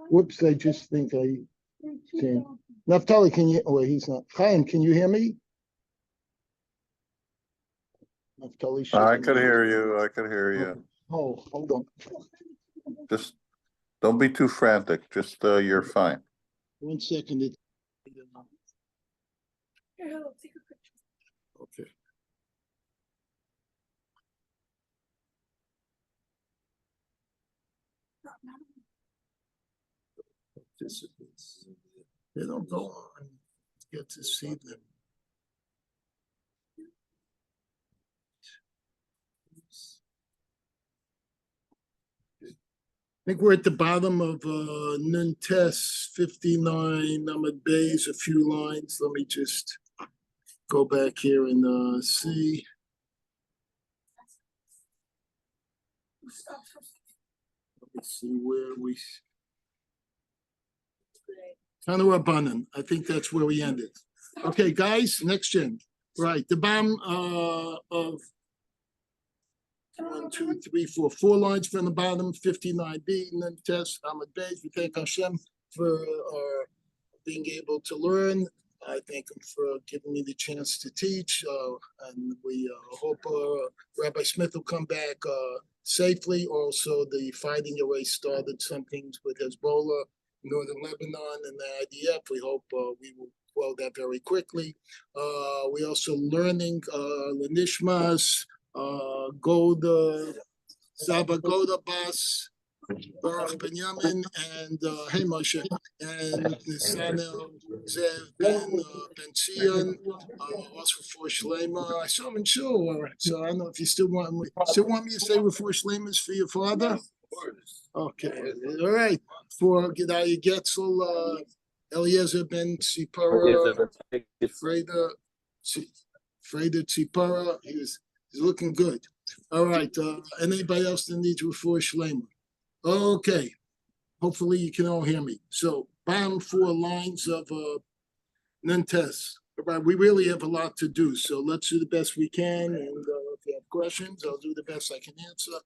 Whoops, I just think I see. Naftali, can you, oh, he's not. Chaim, can you hear me? Naftali. I could hear you. I could hear you. Oh, hold on. Just don't be too frantic. Just you're fine. 1 second. Okay. Participants. They don't go on. Get to see them. I think we're at the bottom of Nun Test 59, Namad Bays, a few lines. Let me just go back here and see. Let me see where we. Tanu Rabbanan. I think that's where we ended. Okay, guys, next gen. Right, the bottom of 1, 2, 3, 4, 4 lines from the bottom, 59b, and then test Ahmed Beis. We thank Hashem for being able to learn. I thank him for giving me the chance to teach, and we hope Rabbi Smith will come back safely. Also, the fighting already started some things with Hezbollah, Northern Lebanon, and the IDF. We hope we will quell that very quickly. We also learning Lenishmas, Golda, Zaba Golda Bas, Baruch Benyamin, and hey Moshe, and Nisanel Zev Ben Zion, also for Shlema. I saw him in shul, so I don't know if you still want me to say before Shlemas for your father. Okay, all right. For Gedaliah Getzel, Eliezer Ben Tzipora, Freda Tzipora, he's looking good. All right. Anybody else that needs refuah shlema? Okay. Hopefully you can all hear me. So bottom 4 lines of Nentes. Right. We really have a lot to do. So let's do the best we can. And if you have questions, I'll do the best I can answer.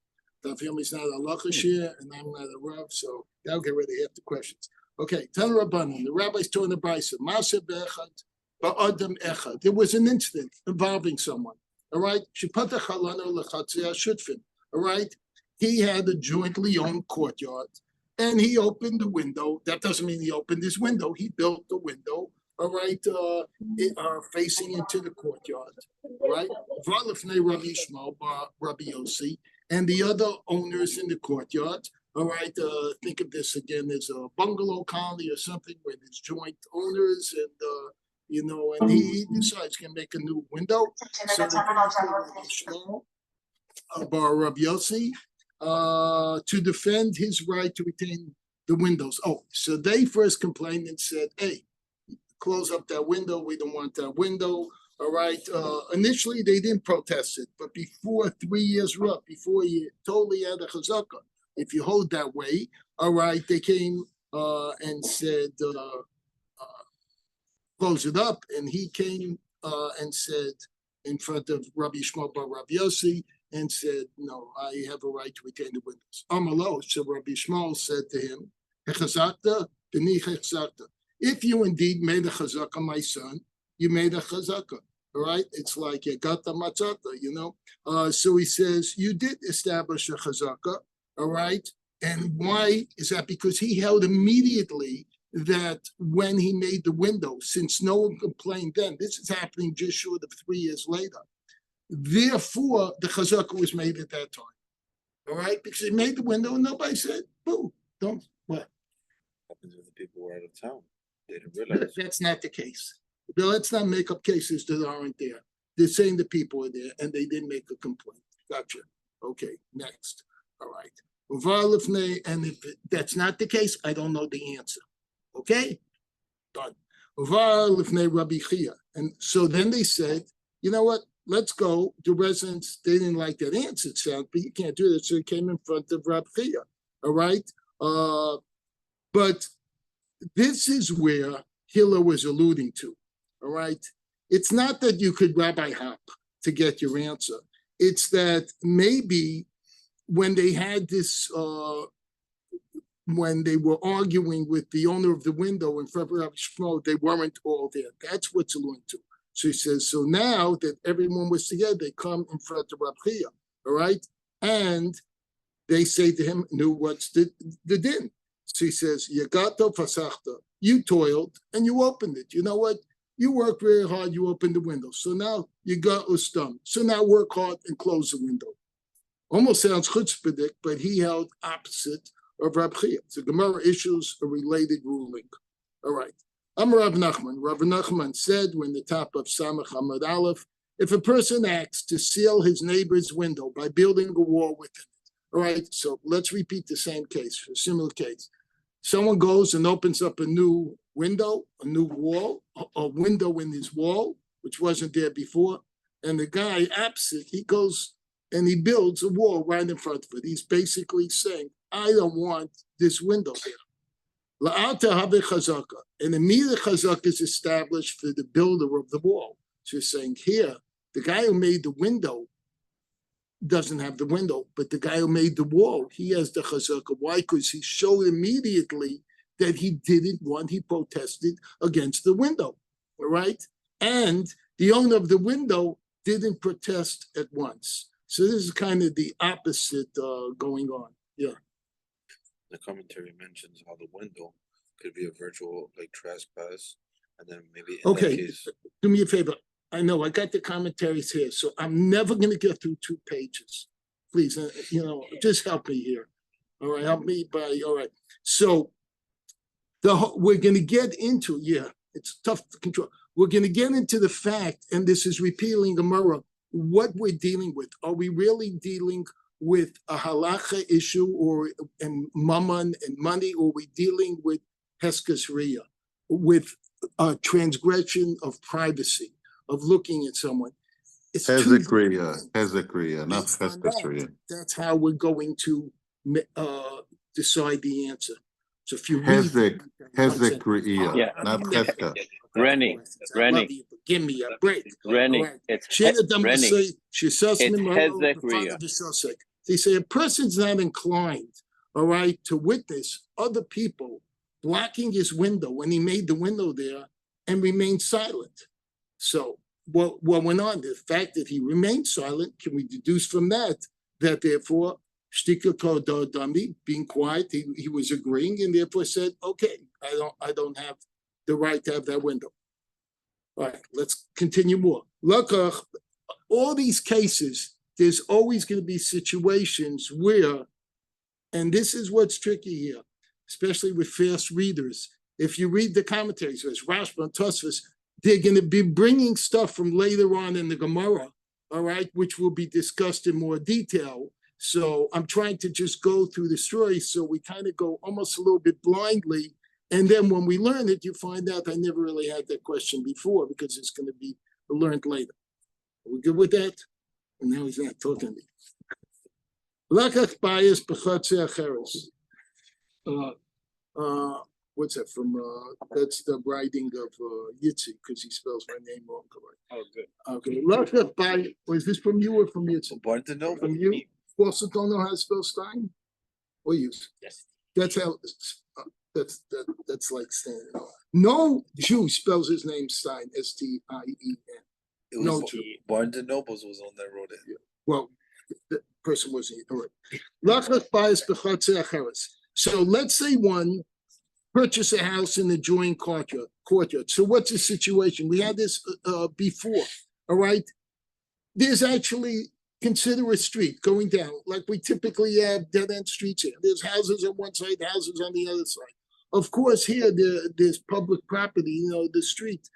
Daf Yomi's not a lachashir, and I'm not a rav, so that'll get rid of half the questions. Okay, Tan Rabbanan, the rabbis told the Brisa, Masa Bechad, Ba'adam Echad. There was an incident involving someone. All right, Shipata Chalano Lechatzia Shutfin. All right, he had a jointly owned courtyard, and he opened the window. That doesn't mean he opened his window. He built the window. All right, facing into the courtyard. All right, V'alefnei Rabbi Yishmael Rabbi Yossi. And the other owners in the courtyard, all right, think of this again as a bungalow colony or something where there's joint owners and, and he decides he can make a new window. So Bar Rabbi Yossi to defend his right to retain the windows. Oh, so they first complained and said, hey, close up that window. We don't want that window. All right. Initially, they didn't protest it, but before 3 years were up, before he totally had a chazaka, if you hold that way, all right, they came and said, close it up. And he came and said in front of Rabbi Yishmael bar Rabbi Yossi and said, no, I have a right to retain the windows. Amalo, so Rabbi Yishmael said to him, if you indeed made a chazaka, my son, you made a chazaka. All right, it's like you got the matzata, So he says, you did establish a chazaka, all right? And why is that? Because he held immediately that when he made the window, since no one complained then, this is happening just short of 3 years later. Therefore, the chazaka was made at that time, all right? Because he made the window and nobody said, boo, don't, what? Happens if the people were out of town. They didn't realize. That's not the case. But let's not make up cases that aren't there. They're saying the people are there and they didn't make a complaint. Gotcha. Okay, next. All right. And if that's not the case, I don't know the answer. Okay? Done. And so then they said, you know what? Let's go. The residents, they didn't like that answer sound, but you can't do that. So it came in front of Rabbi Chia. All right? But this is where Hillel was alluding to. All right. It's not that you could rabbi hop to get your answer. It's that maybe when they had this when they were arguing with the owner of the window in front of Rabbi Shmuel, they weren't all there. That's what's alluding to. So he says, so now that everyone was together, they come in front of Rabbi Chia, all right? And they say to him, "No, what's the din?" So he says, "Yagato fasachta." You toiled and you opened it. You know what? You worked very hard. You opened the window. So now you got ustam. So now work hard and close the window. Almost sounds chutzpahdik, but he held opposite of Rab Chia. So Gemara issues a related ruling. All right. Amar Rav Nachman. Rav Nachman said, when the top of Samach Amud Aleph, if a person acts to seal his neighbor's window by building a wall within it. All right. So let's repeat the same case, a similar case. Someone goes and opens up a new window, a new wall, a window in his wall, which wasn't there before. And the guy opposite, he goes and he builds a wall right in front of it. He's basically saying, I don't want this window here. And immediate chazaka is established for the builder of the wall. So you're saying here, the guy who made the window doesn't have the window, but the guy who made the wall, he has the chazaka. Why? Because he showed immediately that he didn't want, he protested against the window, all right? And the owner of the window didn't protest at once. So this is kind of the opposite going on. Yeah. The commentary mentions how the window could be a virtual like trespass, and then maybe in that case, do me a favor. I know I got the commentaries here, so I'm never going to get through 2 pages. Please, just help me here. All right, help me by. All right. So we're going to get into, it's tough to control. We're going to get into the fact, and this is repealing Gemara, what we're dealing with. Are we really dealing with a halacha issue or mammon and money, or are we dealing with heskas riyah, with a transgression of privacy, of looking at someone? It's hezek riyah, not heskas riyah. That's how we're going to decide the answer. So if you hezek riyah, not heska. Rennie, give me a break. Rennie, it's hezek riyah. They say a person's not inclined, all right, to witness other people blocking his window when he made the window there and remained silent. So what went on? The fact that he remained silent, can we deduce from that therefore shtika kodo dami, being quiet, he was agreeing, and therefore said, okay, I don't have the right to have that window. All right, let's continue more. Lakach, all these cases, there's always going to be situations where, and this is what's tricky here, especially with fast readers. If you read the commentaries, there's Rashba and Tosfos, they're going to be bringing stuff from later on in the Gemara, all right, which will be discussed in more detail. So I'm trying to just go through the story so we kind of go almost a little bit blindly. And then when we learn it, you find out I never really had that question before because it's going to be learned later. Are we good with that? And now he's not talking to me. Lakach bias b'chatzei acheres. What's that from? That's the writing of Yitzi, because he spells my name wrong. Oh, good. Okay. Lakach bias. Was this from you or from Yitzi? Born to know From you? You also don't know how to spell Stein? Or you? Yes. That's how. That's like standing. No Jew spells his name Stein, S-T-I-E-N. No Jew. Barnes and Nobles was on that road. Yeah. Well, the person wasn't. All right. So let's say one purchase a house in the adjoining courtyard. So what's the situation? We had this before. All right. There's actually, consider a street going down like we typically have dead end streets here. There's houses on one side, houses on the other side. Of course, here there's public property, the street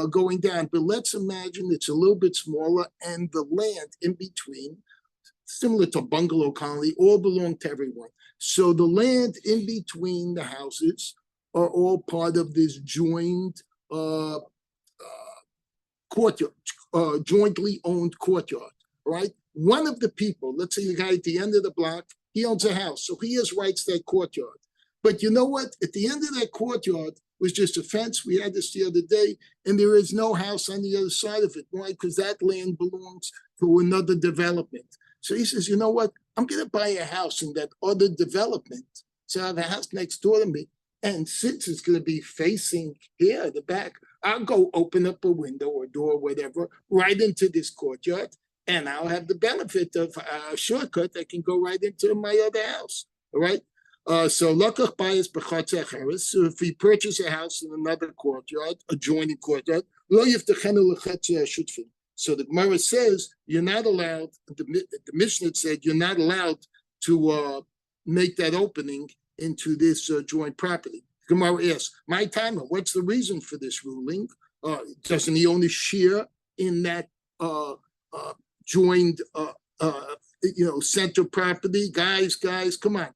going down. But let's imagine it's a little bit smaller and the land in between, similar to bungalow colony, all belong to everyone. So the land in between the houses are all part of this joined courtyard, jointly owned courtyard, right? One of the people, let's say the guy at the end of the block, he owns a house, so he has rights to that courtyard. But you know what? At the end of that courtyard was just a fence. We had this the other day, and there is no house on the other side of it. Why? Because that land belongs to another development. So he says, you know what? I'm going to buy a house in that other development. So I have a house next door to me. And since it's going to be facing here at the back, I'll go open up a window or door, or whatever, right into this courtyard. And I'll have the benefit of a shortcut that can go right into my other house. All right. So Lakach Bayis B'Chatzer Cheres. So if we purchase a house in another courtyard, adjoining courtyard, Lo Yiftachenu L'Chatzer Shutfin. So the Gemara says you're not allowed. The Mishnah said you're not allowed to make that opening into this joint property. Gemara asks, my timer, what's the reason for this ruling? Doesn't he own a share in that joined, center property? Guys, come on.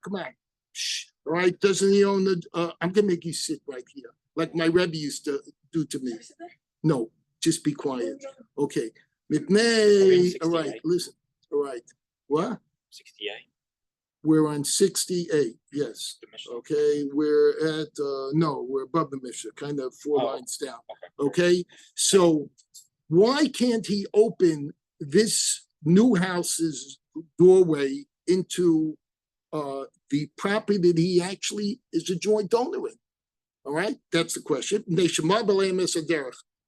Shh, all right, doesn't he own the, I'm gonna make you sit right here, like my Rebbe used to do to me. No, just be quiet. Okay. All right, listen. All right. What? 68. We're on 68, yes. Okay, we're at, we're above the Mishnah, kind of four lines down. Okay, so why can't he open this new house's doorway into the property that he actually is a joint owner in? All right, that's the question.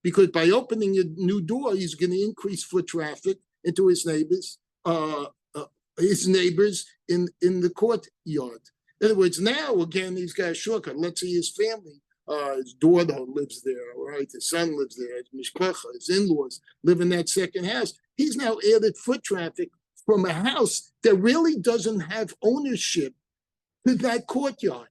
Because by opening a new door, he's going to increase foot traffic into his neighbors in the courtyard. In other words, now again he's got a shortcut. Let's see his family, his daughter lives there, all right, his son lives there, his mishpacha, his in-laws live in that second house. He's now added foot traffic from a house that really doesn't have ownership to that courtyard.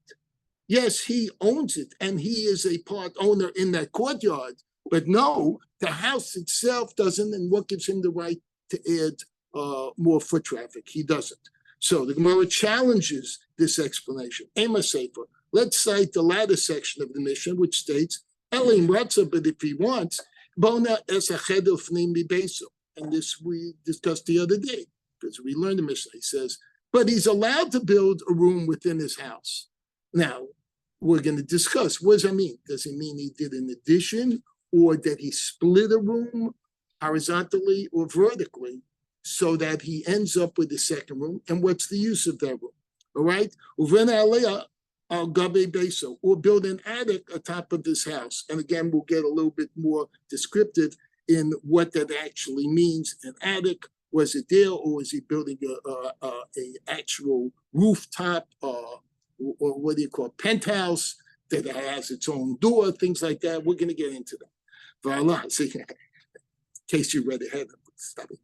Yes, he owns it and he is a part owner in that courtyard, but no, the house itself doesn't. And what gives him the right to add more foot traffic? He doesn't. So the Gemara challenges this explanation. Ema Sefer. Let's cite the latter section of the Mishnah, which states, Elim Ratza, but if he wants, Bona es acheder fnim mibeso. And this we discussed the other day, because we learned the Mishnah. He says, but he's allowed to build a room within his house. Now, we're going to discuss, what does that mean? Does it mean he did an addition, or that he split a room horizontally or vertically, so that he ends up with a second room? And what's the use of that room? All right? Or build an attic atop of this house. And again, we'll get a little bit more descriptive in what that actually means. An attic, was it there, or was he building a actual rooftop or what do you call it, penthouse that has its own door, things like that? We're going to get into that. Voila. See, in case you read ahead, stop it.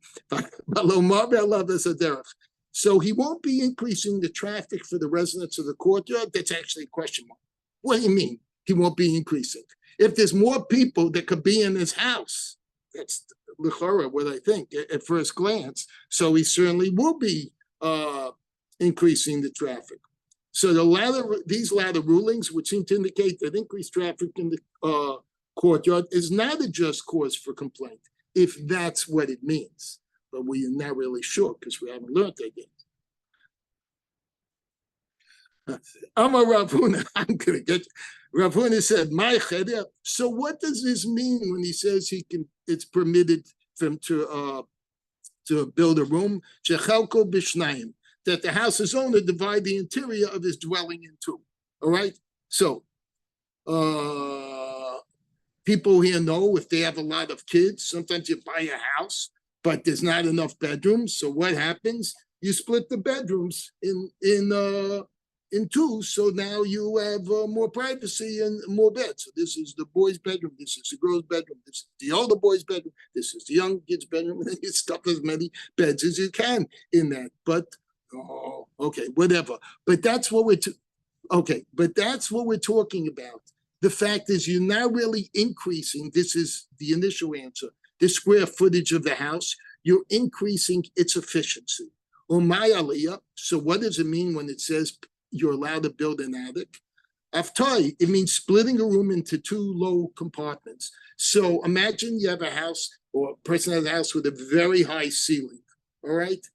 So he won't be increasing the traffic for the residents of the courtyard. That's actually a question mark. What do you mean he won't be increasing? If there's more people that could be in his house, that's l'chora what I think at first glance. So he certainly will be increasing the traffic. So these latter rulings would seem to indicate that increased traffic in the courtyard is not a just cause for complaint, if that's what it means. But we're not really sure because we haven't learned that yet. Amar Rav Huna, I'm going to get you. Rav Huna said, "My cheder." So what does this mean when he says it's permitted for him to build a room? Shechalko b'shnayim, that the house's owner divide the interior of his dwelling in two. All right. So people here know if they have a lot of kids, sometimes you buy a house, but there's not enough bedrooms. So what happens? You split the bedrooms in two. So now you have more privacy and more beds. So this is the boy's bedroom. This is the girl's bedroom. This is the older boy's bedroom. This is the young kid's bedroom. And then you stuff as many beds as you can in that. But okay, whatever. But that's what that's what we're talking about. The fact is, you're not really increasing. This is the initial answer. The square footage of the house, you're increasing its efficiency. Or my aliyah. So what does it mean when it says you're allowed to build an attic? Aftai, it means splitting a room into two low compartments. So imagine you have a house, or a person has a house with a very high ceiling. All right.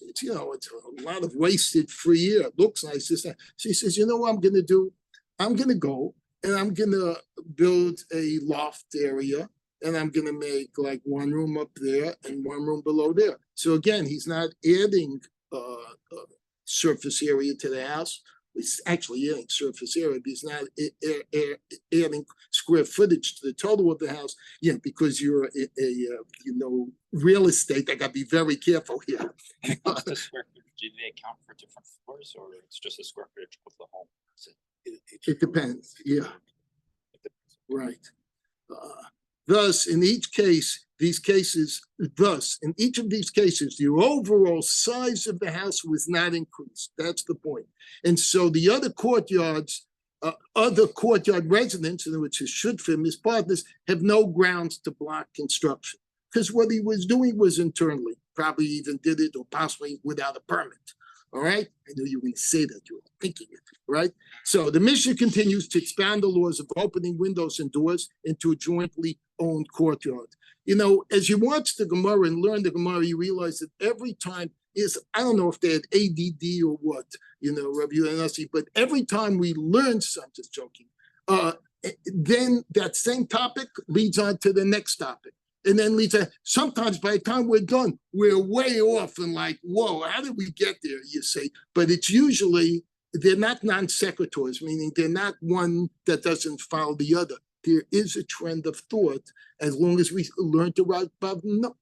It's a lot of wasted free air. It looks nice. She says, you know what I'm going to do? I'm going to go and I'm going to build a loft area. And I'm going to make like one room up there and one room below there. So again, he's not adding surface area to the house. It's actually adding surface area, but it's not adding square footage to the total of the house. Yeah, because you're real estate. I got to be very careful here. What's the square footage? Do they account for different floors, or it's just the square footage of the home? It depends. Yeah, right. Thus, in each of these cases, the overall size of the house was not increased. That's the point. And so the other courtyard residents, in which his shutfim, his partners, have no grounds to block construction. Because what he was doing was internally, probably even did it or possibly without a permit. All right? I knew you were going to say that. You were thinking it, right? So the Mishnah continues to expound the laws of opening windows and doors into a jointly owned courtyard. As you watch the Gemara and learn the Gemara, you realize that every time I don't know if they had ADD or what, Rabbi Yanasi, but every time we learn something, just joking, then that same topic leads on to the next topic. And then sometimes by the time we're done, we're way off and like, whoa, how did we get there, you say? But it's usually, they're not non sequiturs, meaning they're not one that doesn't follow the other. There is a trend of thought, as long as we learn to Rabbana,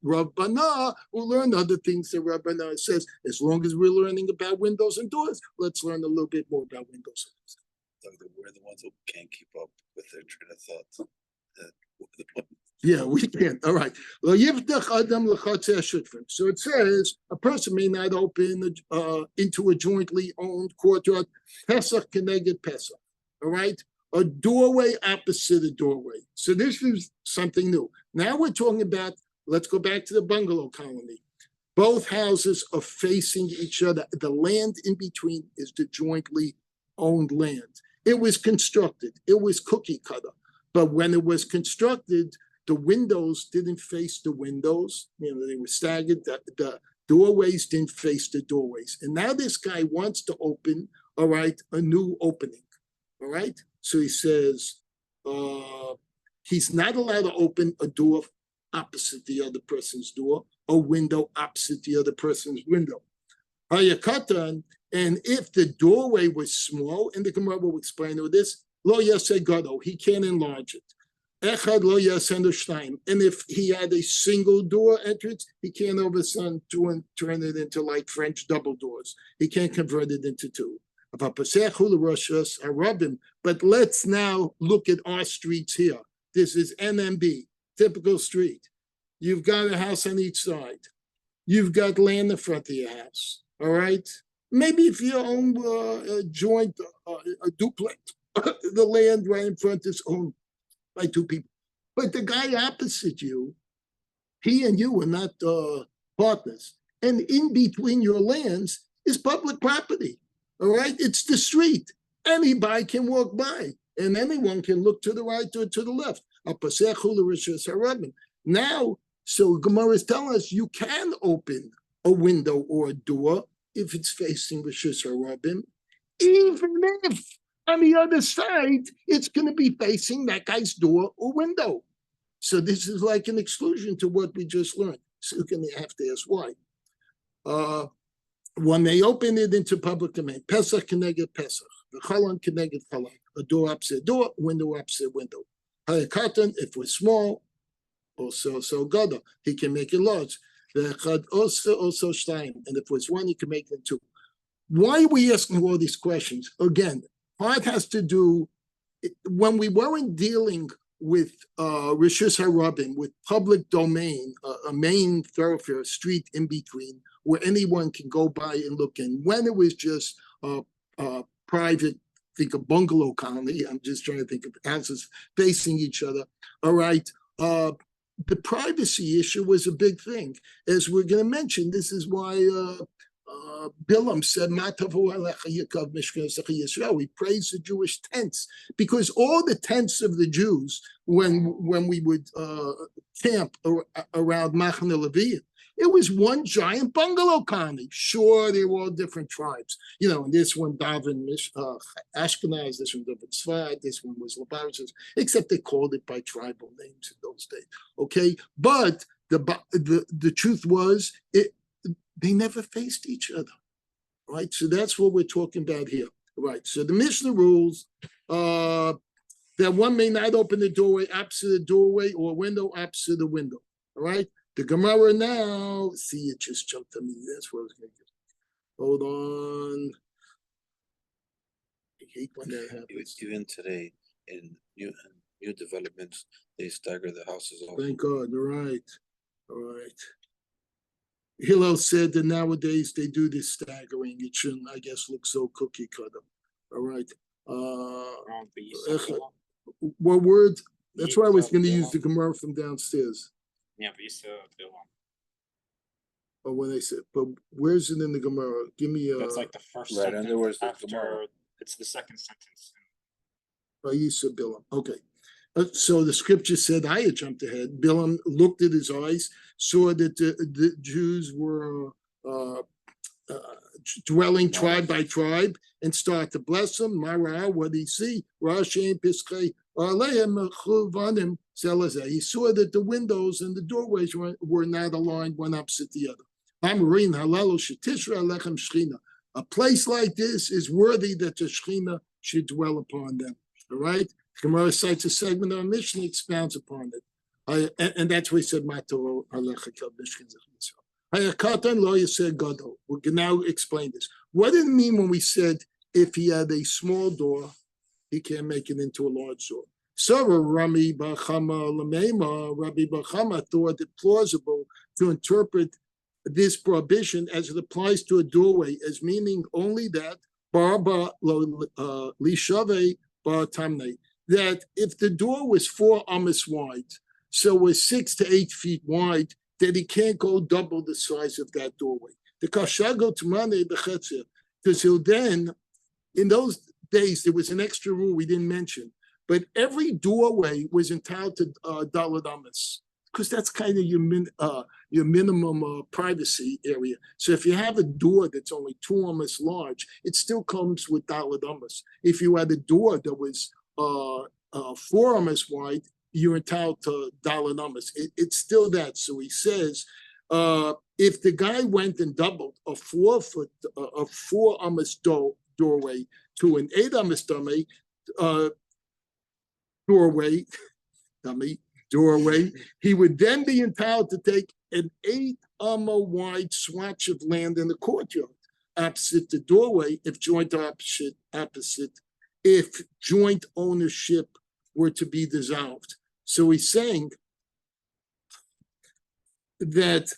we'll learn other things that Rabbana says. As long as we're learning about windows and doors, let's learn a little bit more about windows and doors. We're the ones who can't keep up with their train of thoughts. Yeah, we can. All right. So it says a person may not open into a jointly owned courtyard. Pesach keneged Pesach. All right. A doorway opposite a doorway. So this is something new. Now we're talking about, let's go back to the bungalow colony. Both houses are facing each other. The land in between is the jointly owned land. It was constructed. It was cookie cutter. But when it was constructed, the windows didn't face the windows. They were staggered. The doorways didn't face the doorways. And now this guy wants to open, all right, a new opening. All right. So he says he's not allowed to open a door opposite the other person's door, a window opposite the other person's window. And if the doorway was small, and the Gemara will explain all this, lo yaseh gado, he can't enlarge it. Echad lo yaseh shnayim, and if he had a single door entrance, he can't all of a sudden turn it into like French double doors. He can't convert it into two. But let's now look at our streets here. This is NMB, typical street. You've got a house on each side. You've got land in front of your house. All right. Maybe if you own a joint, a duplex, the land right in front is owned by two people. But the guy opposite you, he and you are not partners. And in between your lands is public property. All right, it's the street. Anybody can walk by, and anyone can look to the right or to the left. Now, so Gemara is telling us you can open a window or a door if it's facing Rishus Harabim, even if on the other side it's going to be facing that guy's door or window. So this is like an exclusion to what we just learned. So you're going to have to ask why. When they open it into public domain, Pesach keneged Pesach, the Chalon keneged Chalon, a door opposite door, window opposite window. Hayakatan, if we're small, also Gada, he can make it large. The Chad also Shtayim, and if it's one, he can make it two. Why are we asking all these questions? Again, part has to do, when we weren't dealing with Rishus Harabim, with public domain, a main thoroughfare, a street in between, where anyone can go by and look in. When it was just private, think of bungalow colony, I'm just trying to think of houses facing each other, all right? The privacy issue was a big thing. As we're going to mention, this is why Bilam said, we praise the Jewish tents, because all the tents of the Jews, when we would camp around Machane Levi, it was one giant bungalow colony. Sure, they were all different tribes. And this one Davin Ashkenaz, this one Davin Tzfat, this one was Lubavitchers, except they called it by tribal names in those days. Okay, but the truth was they never faced each other. Right, so that's what we're talking about here. Right. So the Mishnah rules that one may not open the doorway opposite the doorway or window opposite the window. All right. The Gemara now, see, it just jumped on me. That's what I was going to get. Hold on. I hate when that happens. Even today, in new developments, they stagger the houses also. Thank God. All right. All right. Hillel said that nowadays they do this staggering. It shouldn't, I guess, look so cookie cutter. All right. What word? That's why I was going to use the Gemara from downstairs. Yeah, Visa Bilam. Or when they said, but where's it in the Gemara? Give me That's like the first Right, sentence and there was the after, Gemara. it's the second sentence. Vayisa Bilam. Okay. So the scripture said, I had jumped ahead. Bilam looked at his eyes, saw that the Jews were dwelling tribe by tribe, and started to bless them. Mara, what did he see? He saw that the windows and the doorways were not aligned one opposite the other. A place like this is worthy that the Shekhinah should dwell upon them. All right? Gemara cites a segment of a Mishnah, expounds upon it. And that's why he said, Mato Alecha Kel Mishkan Zechon. Hayakatan lo yaseh gadol. We can now explain this. What did it mean when we said if he had a small door, he can't make it into a large door? So Rami Bachama Lamema, Rabbi Bachama thought it plausible to interpret this prohibition as it applies to a doorway as meaning only that Barba Lishave Bar Tamne, that if the door was 4 amas wide, so it was 6 to 8 feet wide, that he can't go double the size of that doorway. The kashago tumane bechetzer, because he'll then, in those days, there was an extra rule we didn't mention, but every doorway was entitled to daled amas, because that's kind of your minimum privacy area. So if you have a door that's only 2 amas large, it still comes with daled amas. If you had a door that was 4 amas wide, you're entitled to daled amas. It's still that. So he says, if the guy went and doubled a 4 amas doorway to an 8 amas doorway, he would then be entitled to take an 8 amma wide swatch of land in the courtyard opposite the doorway if joint ownership were to be dissolved. So he's saying that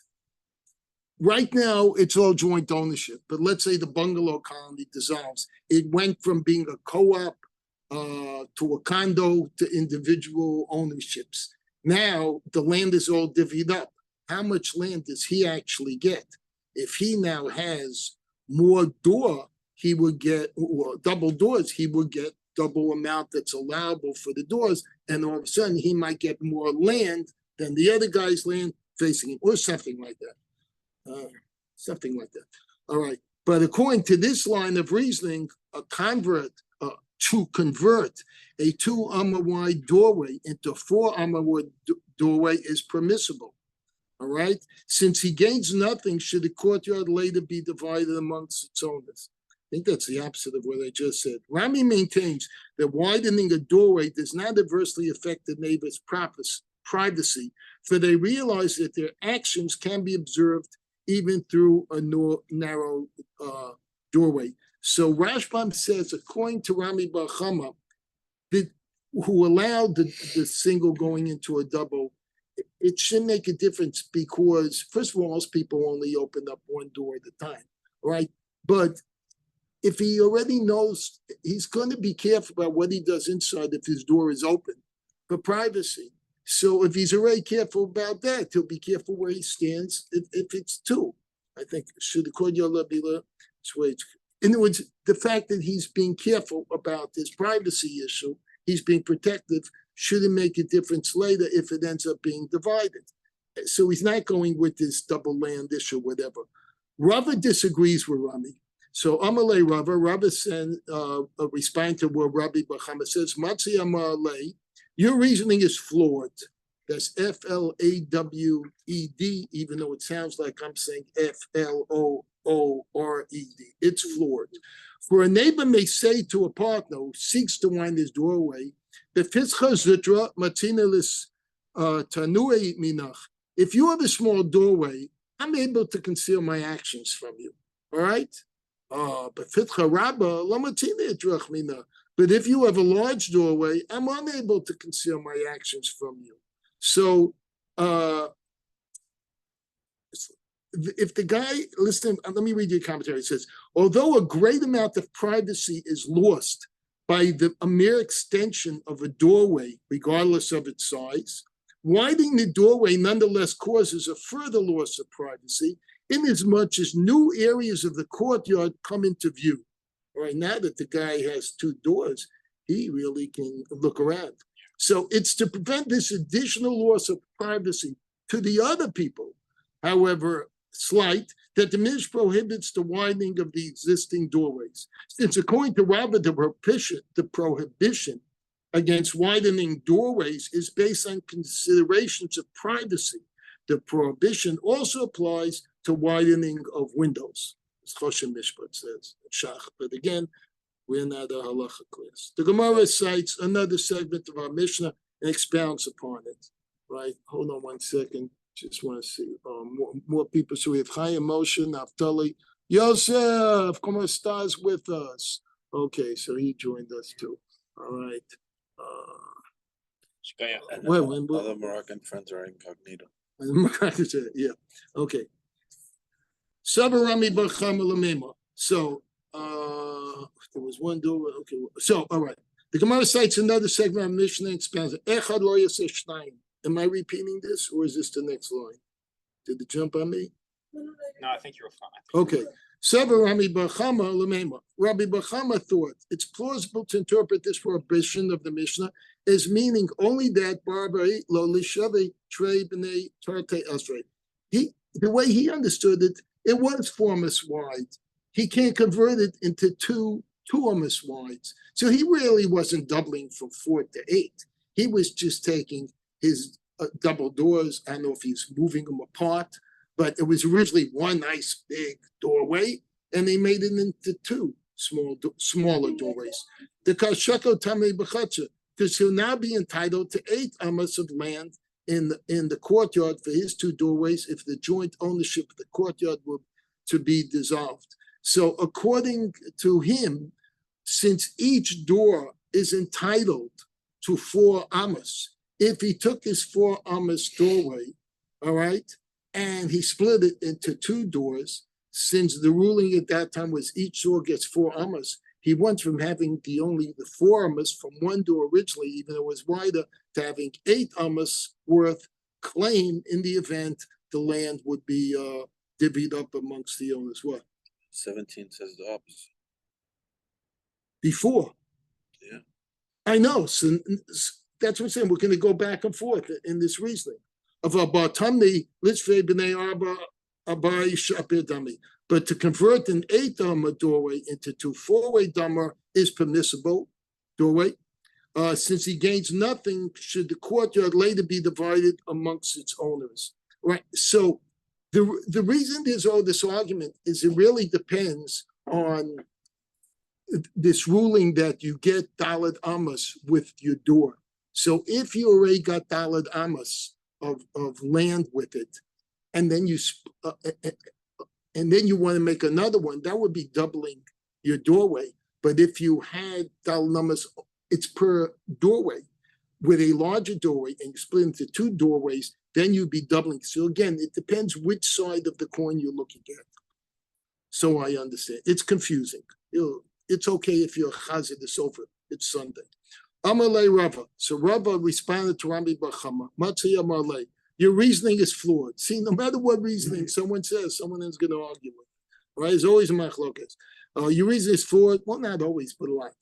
right now it's all joint ownership, but let's say the bungalow colony dissolves. It went from being a co-op to a condo to individual ownerships. Now the land is all divvied up. How much land does he actually get? If he now has more door, he would get, or double doors, he would get double amount that's allowable for the doors, and all of a sudden he might get more land than the other guy's land facing him, or something like that. All right. But according to this line of reasoning, to convert a 2 amma wide doorway into 4 amma wide doorway is permissible. All right. Since he gains nothing, should the courtyard later be divided amongst its owners? I think that's the opposite of what I just said. Rami maintains that widening a doorway does not adversely affect the neighbor's privacy, for they realize that their actions can be observed even through a narrow doorway. So Rashbam says, according to Rami Bar Chama, who allowed the single going into a double, it shouldn't make a difference because, first of all, most people only open up one door at a time, right? But if he already knows, he's going to be careful about what he does inside if his door is open for privacy. So if he's already careful about that, he'll be careful where he stands if it's 2. I think, should the courtyard be swayed? In other words, the fact that he's being careful about this privacy issue, he's being protective, shouldn't make a difference later if it ends up being divided. So he's not going with this double land issue, whatever. Rava disagrees with Rami. So Amalei Rava said, responding to what Rabbi Bachama says, Matzi Amalei, your reasoning is flawed. That's Flawed, even though it sounds like I'm saying Flored. It's flawed. For a neighbor may say to a partner who seeks to wind his doorway, if you have a small doorway, I'm able to conceal my actions from you. All right? But if you have a large doorway, I'm unable to conceal my actions from you. So if the guy, listen, let me read your commentary. It says, although a great amount of privacy is lost by a mere extension of a doorway, regardless of its size, widening the doorway nonetheless causes a further loss of privacy, inasmuch as new areas of the courtyard come into view. All right, now that the guy has two doors, he really can look around. So it's to prevent this additional loss of privacy to the other people, however slight, that the Midrash prohibits the widening of the existing doorways. Since according to Rabbah, the prohibition against widening doorways is based on considerations of privacy. The prohibition also applies to widening of windows, as Choshen Mishpat says, Shach. But again, we're not a halacha class. The Gemara cites another segment of our Mishnah and expounds upon it. Right? Hold on 1 second. Just want to see more people. So we have Chaim Moshe, Naftali, Yosef, como estás with us? Okay, so he joined us too. All right. And Well, other Moroccan friends are incognito. Yeah. Okay. Sabarami Bacham Lamema. So there was one door. Okay. So all right. The Gemara cites another segment of Mishnah and expounds Echad lo yaseh shnayim. Am I repeating this, or is this the next line? Did it jump on me? No, I think you're fine. Okay. Rabbi Bachama thought it's plausible to interpret this prohibition of the Mishnah as meaning only that Barbari lo lishavi trei b'nei tarte asrei. The way he understood it, it was 4 amos wide. He can't convert it into two 2 amos wides. So he really wasn't doubling from 4 to 8. He was just taking his double doors. I don't know if he's moving them apart, but it was originally one nice big doorway, and they made it into 2 smaller doorways. Because he'll now be entitled to 8 amos of land in the courtyard for his 2 doorways if the joint ownership of the courtyard were to be dissolved. So according to him, since each door is entitled to 4 amos, if he took his 4 amos doorway, all right, and he split it into 2 doors, since the ruling at that time was each door gets 4 amos, he went from having the 4 amos from one door originally, even though it was wider, to having 8 amos worth claim in the event the land would be divvied up amongst the owners. What? 17 says the opposite. Before. Yeah. I know. So that's what I'm saying. We're going to go back and forth in this reasoning of Abatamni Litzvei B'nei Arba Abai Shapir Dami. But to convert an 8 dama doorway into 2 4-way dama is permissible doorway, since he gains nothing should the courtyard later be divided amongst its owners. Right. So the reason there's all this argument is it really depends on this ruling that you get daled amos with your door. So if you already got daled amos of land with it, and then you want to make another one, that would be doubling your doorway. But if you had daled amos, it's per doorway. With a larger doorway and you split into 2 doorways, then you'd be doubling. So again, it depends which side of the coin you're looking at. So I understand. It's confusing. It's okay if you're chazir the sofa. It's Sunday. Amalei Rava. So Rava responded to Rabbi Bachama. Matzah Amalei. Your reasoning is flawed. See, no matter what reasoning someone says, someone is going to argue with it. Right? It's always a machlokas. Your reasoning is flawed. Well, not always, but a lot.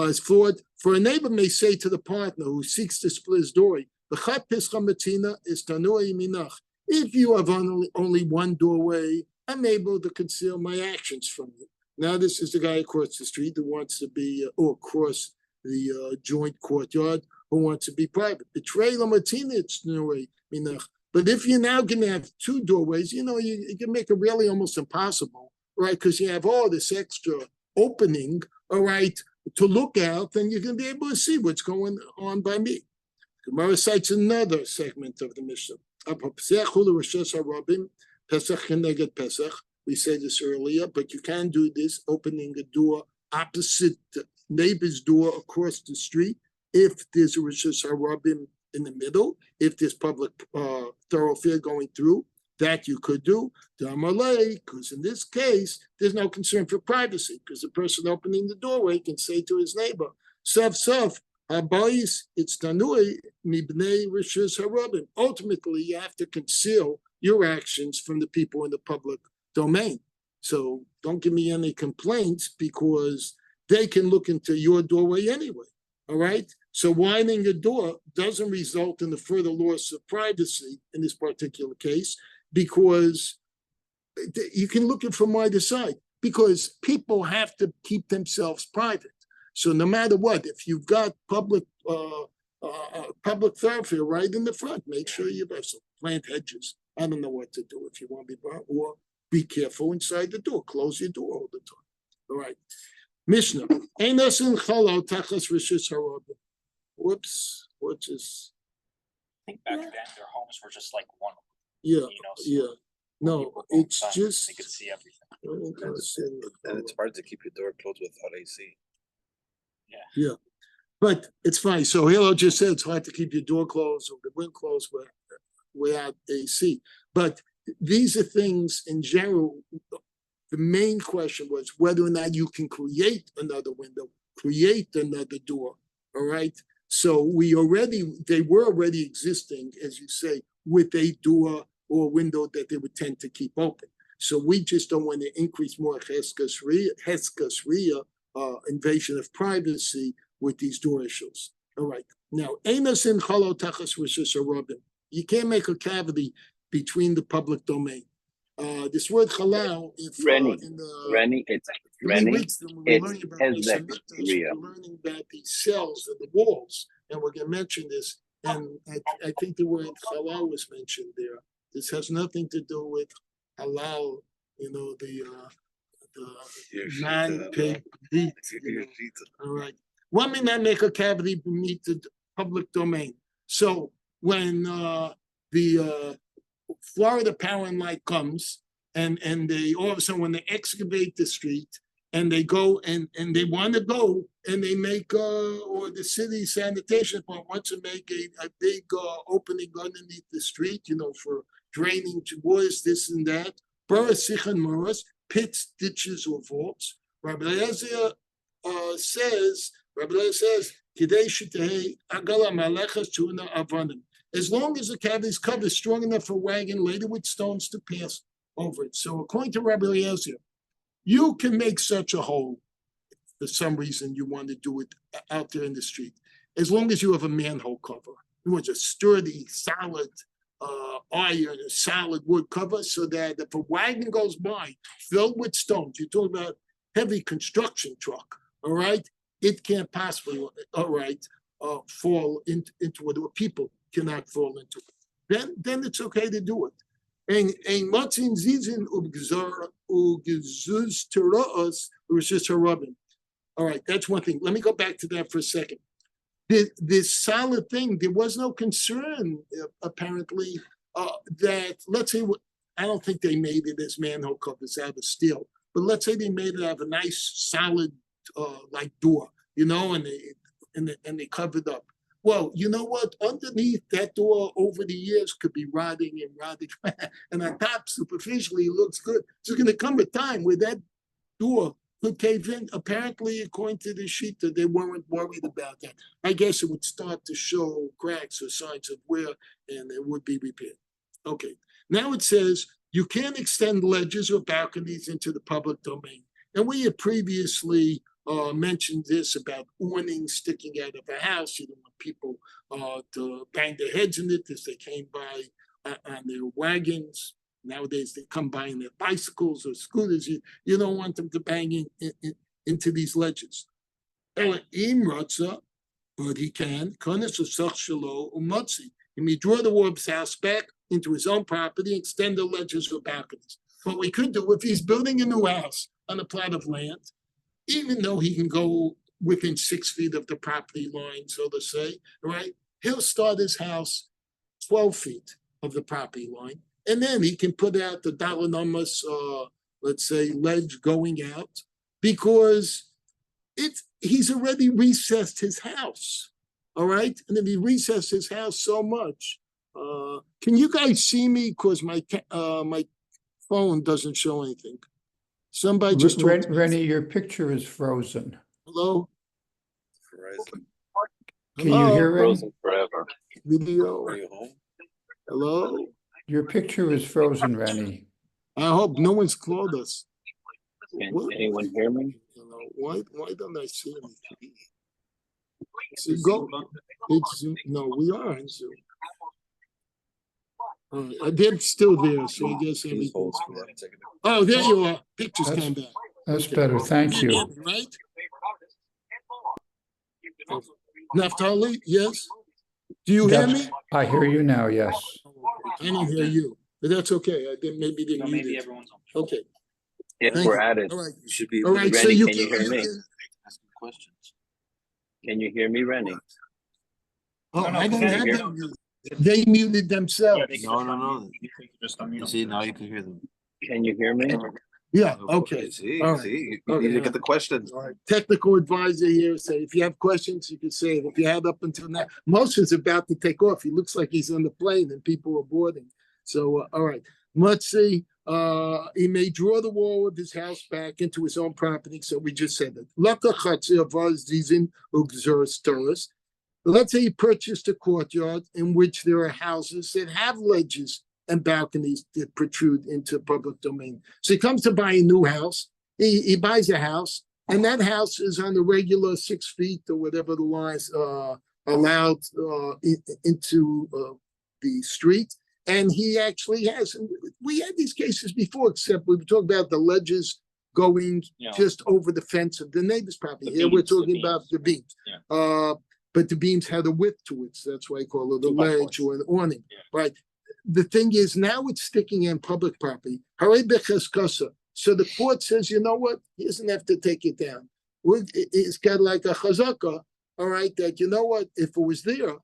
It's flawed. For a neighbor may say to the partner who seeks to split his doorway, "V'chat pischa metina is tanui minach." If you have only one doorway, I'm able to conceal my actions from you. Now, this is the guy across the street who wants to be, or across the joint courtyard, who wants to be private. Betray lamatina, it's tanui minach. But if you're now going to have 2 doorways, you can make it really almost impossible, right? Because you have all this extra opening, all right, to look out, then you're going to be able to see what's going on by me. Gemara cites another segment of the Mishnah. We said this earlier, but you can do this, opening a door opposite the neighbor's door across the street if there's a Rosh Hashanah in the middle, if there's public thoroughfare going through, that you could do. Because in this case, there's no concern for privacy, because the person opening the doorway can say to his neighbor, Saf, Habayis, it's Tanui, Mibnei Rosh Hashanah. Ultimately, you have to conceal your actions from the people in the public domain. So don't give me any complaints, because they can look into your doorway anyway. All right. So winding a door doesn't result in the further loss of privacy in this particular case, because you can look it from either side, because people have to keep themselves private. So no matter what, if you've got public thoroughfare right in the front, make sure you plant hedges. I don't know what to do if you want to be, or be careful inside the door. Close your door all the time. All right. Mishnah. Whoops. What is? I think back then their homes were just like one. Yeah. So Yeah. No, it's just. They could see everything. And it's hard to keep your door closed without AC. Yeah. But it's fine. So Hilo just said it's hard to keep your door closed or the window closed without AC. But these are things in general. The main question was whether or not you can create another window, create another door. All right. So they were already existing, as you say, with a door or window that they would tend to keep open. So we just don't want to increase more Heskas Riyah, invasion of privacy with these door issues. All right. Now, you can't make a cavity between the public domain. This word halal, if Rennie, it's 3 weeks, then we're learning about Hezek. we're learning about these cells and the walls, and we're going to mention this. And I think the word halal was mentioned there. This has nothing to do with halal, the non-pig meat. All right. One may not make a cavity beneath the public domain. So when the Florida Power and Light comes, and they all of a sudden when they excavate the street and they go and they want to go and they make or the city sanitation department wants to make a big opening underneath the street, for draining towards this and that. Pits, ditches, or vaults. Rabbi Eliezer says, as long as the cavity is covered strong enough for a wagon laden with stones to pass over it. So according to Rabbi Eliezer, you can make such a hole if for some reason you want to do it out there in the street, as long as you have a manhole cover. It was a sturdy, solid iron, a solid wood cover, so that if a wagon goes by filled with stones, you're talking about heavy construction truck, all right, it can't possibly, fall into it, or people cannot fall into it. Then it's okay to do it. And matzin zizin ugzuz tera'os Rosh Hashanah. All right, that's one thing. Let me go back to that for a second. This solid thing, there was no concern, apparently, that, let's say, I don't think they made it as manhole covers out of steel, but let's say they made it out of a nice, solid, like door, and they covered up. Well, you know what? Underneath that door over the years could be rotting, and on top, superficially, it looks good. So there's going to come a time where that door could cave in. Apparently, according to the sheet, that they weren't worried about that. I guess it would start to show cracks or signs of wear, and it would be repaired. Okay. Now it says you can't extend ledges or balconies into the public domain. And we had previously mentioned this about awnings sticking out of a house. You don't want people to bang their heads in it as they came by on their wagons. Nowadays, they come by in their bicycles or scooters. You don't want them to bang into these ledges. But he can. He may draw the warp's house back into his own property and extend the ledges or balconies. What we could do, if he's building a new house on a plot of land, even though he can go within 6 feet of the property line, so to say, right? He'll start his house 12 feet of the property line, and then he can put out the dalanomos, let's say, ledge going out, because he's already recessed his house, all right? And if he recessed his house so much, can you guys see me? Because my phone doesn't show anything. Somebody just talked to me. Rennie, your picture is frozen. Hello? Verizon. Can you Hello? hear him? Frozen forever. Video. Are you home? Hello? Your picture is frozen, Rennie. I hope no one's called us. Can What? anyone hear me? Why don't I see him? So go. It's Zoom. No, we are on Zoom. They're still there, so I guess Please everything's hold for fine. 1 second. Oh, there you are. Pictures That's- came back. That's Okay. better, thank you. Right? Naphtali, yes? Do you hear me? I hear you now, yes. I don't hear you, but that's okay. I maybe So didn't maybe need it. everyone's on. Okay, If thank we're you. at it, All right, You should be all able to right, so Randy, you can you hear me? ask him questions. can you hear me, Rennie? Oh, No, I don't can have you them muted. They muted themselves. Yeah, they can No, just no, unmute. no. You can just unmute You them. see, now you can hear them. Can you hear me? Yeah, okay. See, All right. see, Okay, you get the questions. All right, technical advisor here, say if you have questions, you can say it. If you had up until now, Moshe's about to take off. He looks like he's on the plane and people are boarding. So, all right, let's see. He may draw the wall of his house back into his own property. So we just said that. Let's say he purchased a courtyard in which there are houses that have ledges and balconies that protrude into public domain. So he comes to buy a new house. He buys a house, and that house is on the regular 6 feet or whatever the lines allowed into the street. And he actually has. We had these cases before, except we were talking about the ledges going Yeah. just over the fence of the neighbor's property. The Here we're beams, the talking about the beams. Yeah. But the beams had a width to it, so that's why I call it a 2x4. ledge or an awning, Yeah. right? The thing is, now it's sticking in public property. So the court says, you know what? He doesn't have to take it down. It's got like a chazaka, all right, that, you know what? If it was there,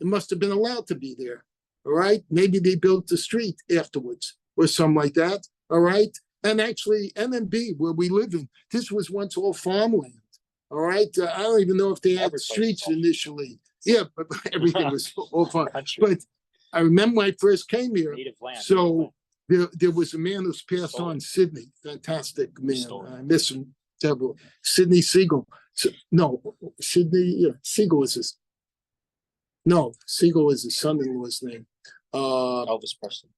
it must have been allowed to be there, all right? Maybe they built the street afterwards or something like that, all right? And actually, NMB, where we live in, this was once all farmland, all right? I don't even know if they had Every place streets was. initially. Yeah, but everything was all farm. Country. But I remember when I first came here, Native land. so there was a man who's passed on, Sydney, fantastic man. Stolen. I miss him terrible. Sidney Siegel. No, Sidney, yeah, Siegel is his. No, Siegel is his son-in-law's name. Elvis Presley.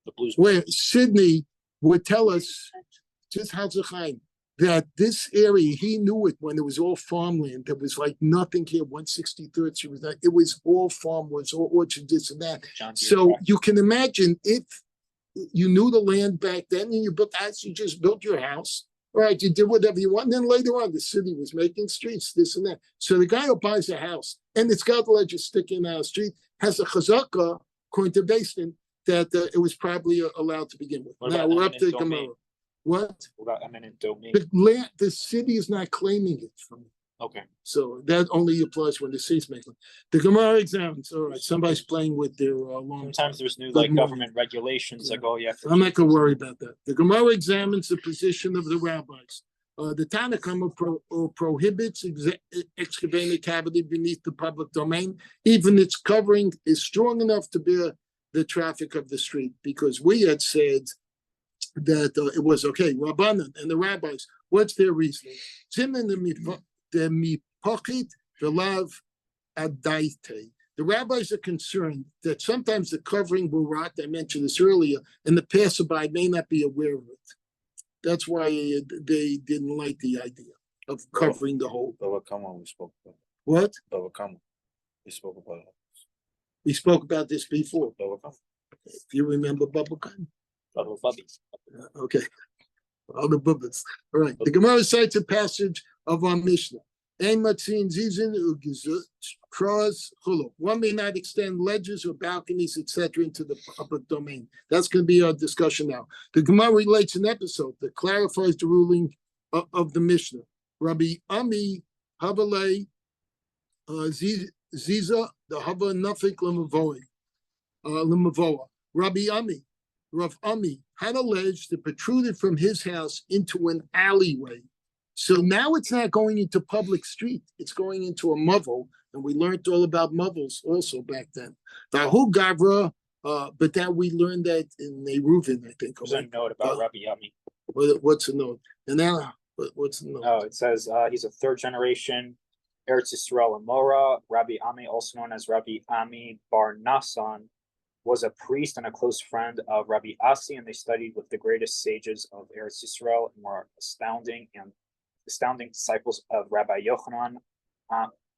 The blues. Where Sidney would tell us, just Hazachaim, that this area, he knew it when it was all farmland. There was like nothing here. 163rd Street was not, it was all farm, was all orchard, this and that. John Deere So tractor. you can imagine if you knew the land back then and you built as you just built your house, right? You did whatever you want. And then later on, the city was making streets, this and that. So the guy who buys a house and it's got the ledges sticking out of the street has a chazaka, according to Basin, that it was probably allowed to begin with. What Now about we're up to eminent domain? Gemara. What? What about eminent domain? The city is not claiming it from you. Okay. So that only applies when the city's making. The Gemara examines, all right, somebody's playing with their long. Sometimes there's new Good like morning. government regulations like, oh, you have to. I'm not gonna worry about that. The Gemara examines the position of the rabbis. The Tanakhama prohibits excavating a cavity beneath the public domain, even its covering is strong enough to bear the traffic of the street, because we had said that it was okay. Rabbanan and the rabbis, what's their reasoning? The rabbis are concerned that sometimes the covering will rot. I mentioned this earlier, and the passerby may not be aware of it. That's why they didn't like the idea of covering the whole. Baba Kama, we spoke about. What? Baba Kama, we spoke about it. We spoke about this before. Baba Kama. If you remember Bubblegum. Little bubbies. Okay. All the bubbas. All right. The Gemara cites a passage of our Mishnah. One may not extend ledges or balconies, etc., into the public domain. That's going to be our discussion now. The Gemara relates an episode that clarifies the ruling of the Mishnah. Rabbi Ami Habalei Ziza the Hava Nafik Lemavoa. Rabbi Ami, Rav Ami had alleged that protruded from his house into an alleyway. So now it's not going into public street; it's going into a mavel, and we learned all about mavels also back then. Vahu Gavra, but that we learned that in Eruvin, I think. There's a note about Rabbi Yami. What's the note? And now, what's the note? Oh, it says he's a third generation Eretz Yisrael Amora. Rabbi Ami, also known as Rabbi Ami Bar Nassan, was a priest and a close friend of Rabbi Asi, and they studied with the greatest sages of Eretz Yisrael and were astounding disciples of Rabbi Yochanan.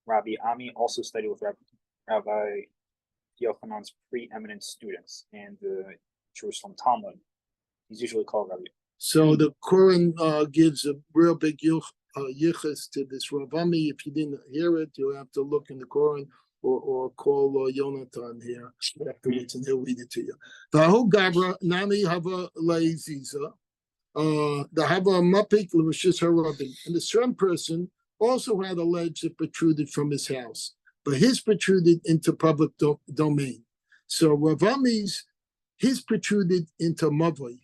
Rabbi Ami also studied with Rabbi Yochanan's preeminent students in the Jerusalem Talmud. He's usually called Rabbi. So the Quran gives a real big yichus to this Rav Ami. If you didn't hear it, you'll have to look in the Quran or call Yonatan here afterwards, and he'll read it to you. Vahu Gabra Nami Hava Leiziza. The Hava Mapik L'Rishis Harabin. And the certain person also had a ledge that protruded from his house, but his protruded into public domain. So Rav Ami's, his protruded into Mavoi,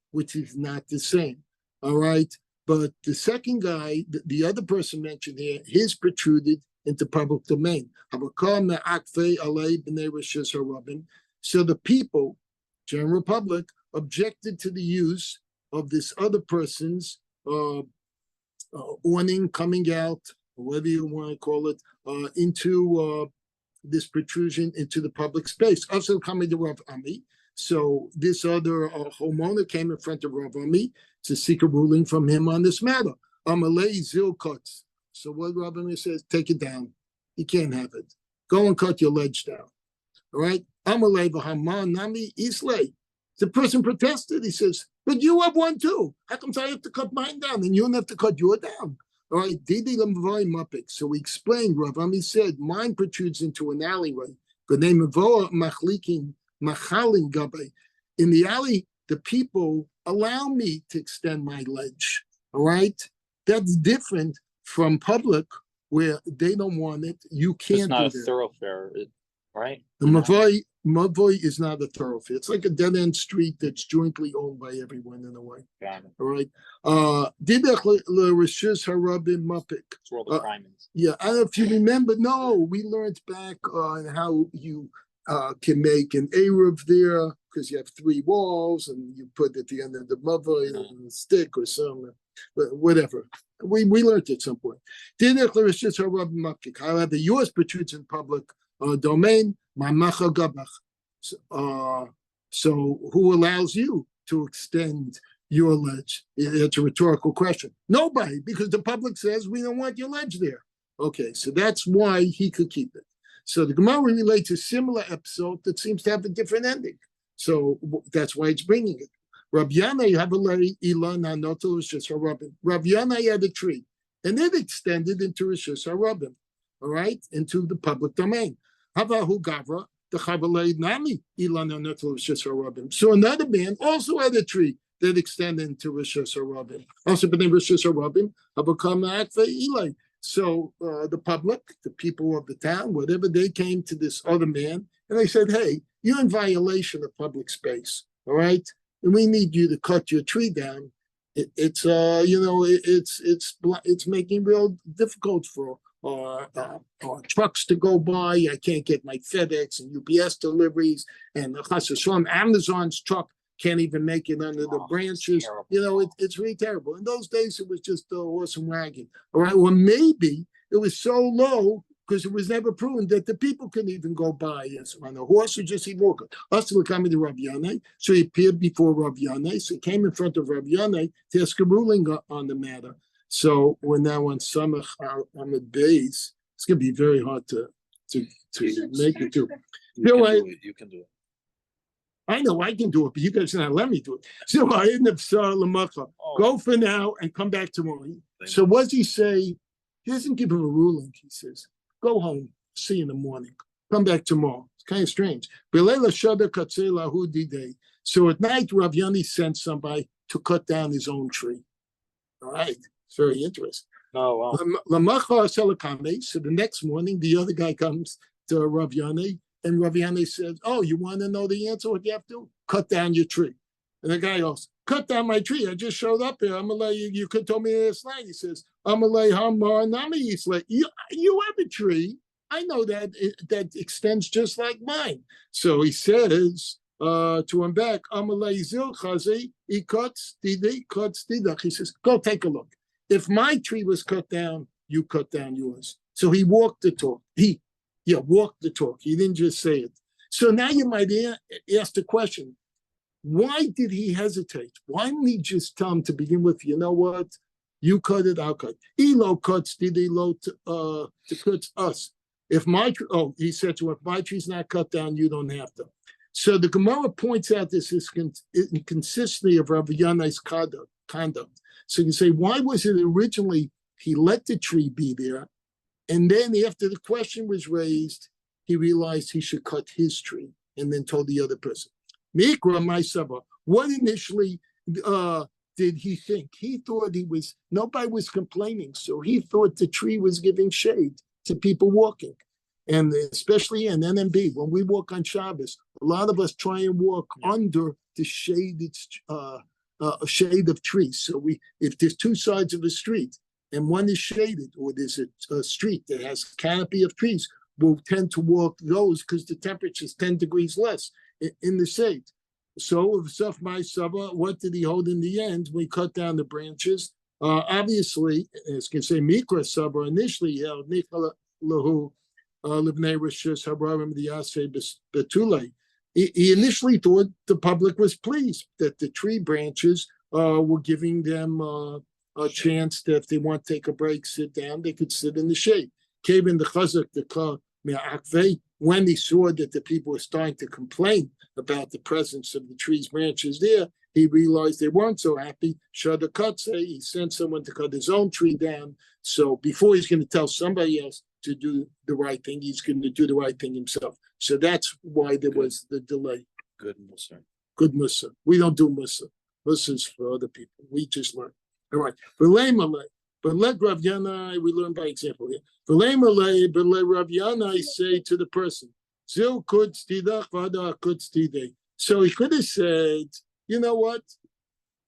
which is not the same. All right. But the second guy, the other person mentioned here, his protruded into public domain. So the people, general public, objected to the use of this other person's awning coming out, whatever you want to call it, into this protrusion into the public space. Also coming to Rav Ami. So this other homeowner came in front of Rav Ami to seek a ruling from him on this matter. Amalei zil cuts. So what Rav Ami says, take it down. You can't have it. Go and cut your ledge down. All right? Amalei v'haman nami islay. The person protested. He says, but you have one too. How come I have to cut mine down and you don't have to cut yours down? All right. Didi lemvai mapik. So we explained, Rav Ami said, mine protrudes into an alleyway. The name of machlikin. In the alley, the people allow me to extend my ledge. All right, that's different from public where they don't want it. You can't. It's not a do that. thoroughfare, right? The Mavoi is not a thoroughfare. It's like a dead end street that's jointly owned by everyone in a way. Got it. All right. Didach l'rishus harabim mapik. It's World of Diamonds. Yeah, I don't know if you remember. No, we learned back on how you can make an Eruv there because you have three walls and you put at the end of the mother a stick or something, but whatever. We learned at some point. However, yours protrudes in public domain. So who allows you to extend your ledge? It's a rhetorical question. Nobody, because the public says we don't want your ledge there. Okay, so that's why he could keep it. So the Gemara relates a similar episode that seems to have a different ending. So that's why it's bringing it. Rav Yanai have a ilan anoto rishus harabim. Rav Yanai had a tree, and it extended into rishus harabim, all right, into the public domain. Havahu gavra the chavalei nami ilan anoto rishus harabim. So another man also had a tree that extended into rishus harabim. Also, but in rishus harabim, havakam akve ilai. So the public, the people of the town, whatever, they came to this other man and they said, hey, you're in violation of public space, all right? And we need you to cut your tree down. It's making real difficult for trucks to go by. I can't get my FedEx and UPS deliveries, and Amazon's truck can't even make it under the branches. It's really terrible. In those days, it was just a horse and wagon. All right. Well, maybe it was so low because it was never proven that the people can even go by on a horse or just even walk. Also, coming to Rav Yanai. So he appeared before Rav Yanai. So he came in front of Rav Yanai to ask a ruling on the matter. So we're now on Samach Ahmed Beis. It's going to be very hard to make it through. You can do it. I know I can do it, but you guys not let me do it. So I end up go for now and come back tomorrow. So what does he say? He doesn't give him a ruling. He says, go home, see you in the morning. Come back tomorrow. It's kind of strange. So at night, Rav Yani sent somebody to cut down his own tree. All right. It's very interesting. Oh, wow. So the next morning, the other guy comes to Rav Yanai, and Rav Yanai says, "Oh, you want to know the answer? What you have to do? Cut down your tree." And the guy goes, "Cut down my tree. I just showed up here. I'm gonna lay you. You could tell me last night." He says, "I'm gonna lay Hamar Nami." He's like, "You have a tree. I know that that extends just like mine." So he says to him back, "I'm gonna lay Zil Chazi. He cuts Didach." He says, "Go take a look. If my tree was cut down, you cut down yours." So he walked the talk. He walked the talk. He didn't just say it. So now you might ask the question, why did he hesitate? Why didn't he just tell him to begin with, you know what? You cut it, I'll cut. Elo cuts, did Elo to cuts us. If my he said to him, if my tree's not cut down, you don't have to. So the Gemara points out this inconsistency of Rabbi Yanai's conduct. So you say, why was it originally he let the tree be there, and then after the question was raised, he realized he should cut his tree, and then told the other person. Mikra, my Saba, what initially did he think? He thought nobody was complaining, so he thought the tree was giving shade to people walking. And especially in NMB, when we walk on Shabbos, a lot of us try and walk under the shaded shade of trees. So if there's two sides of a street and one is shaded, or there's a street that has a canopy of trees, we'll tend to walk those because the temperature is 10 degrees less in the shade. So what did he hold in the end? We cut down the branches. Obviously, as can say, Mikra Saba initially held Nikala Lahu Livnei Rishus Habarim Diase Betule. He initially thought the public was pleased that the tree branches were giving them a chance that if they want to take a break, sit down, they could sit in the shade. Came in the Chazak, when he saw that the people were starting to complain about the presence of the tree's branches there, he realized they weren't so happy. Shada Katse, he sent someone to cut his own tree down. So before he's going to tell somebody else to do the right thing, he's going to do the right thing himself. So that's why there was the delay. Good Musa. Good Musa. We don't do Musa. Musa is for other people. We just learn. All right. But let Rav Yanai, we learn by example here. But let Rav Yanai say to the person, Zil could stidach vada could stide. So he could have said, you know what?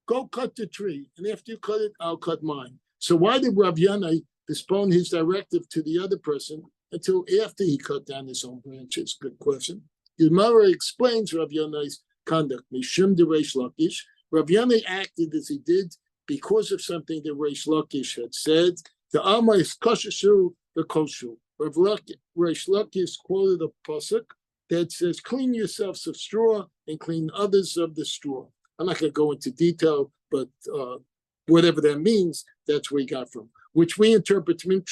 Go cut the tree. And after you cut it, I'll cut mine. So why did Rav Yanai postpone his directive to the other person until after he cut down his own branches? Good question. Gemara explains Rav Yanai's conduct. Mishum de Reish Lakish. Rav Yanai acted as he did because of something that Reish Lakish had said. The Alma is koshesu the koshu. Reish Lakish quoted a pasuk that says, "Clean yourselves of straw and clean others of the straw." I'm not going to go into detail, but whatever that means, that's where he got from. Which we interpret to mean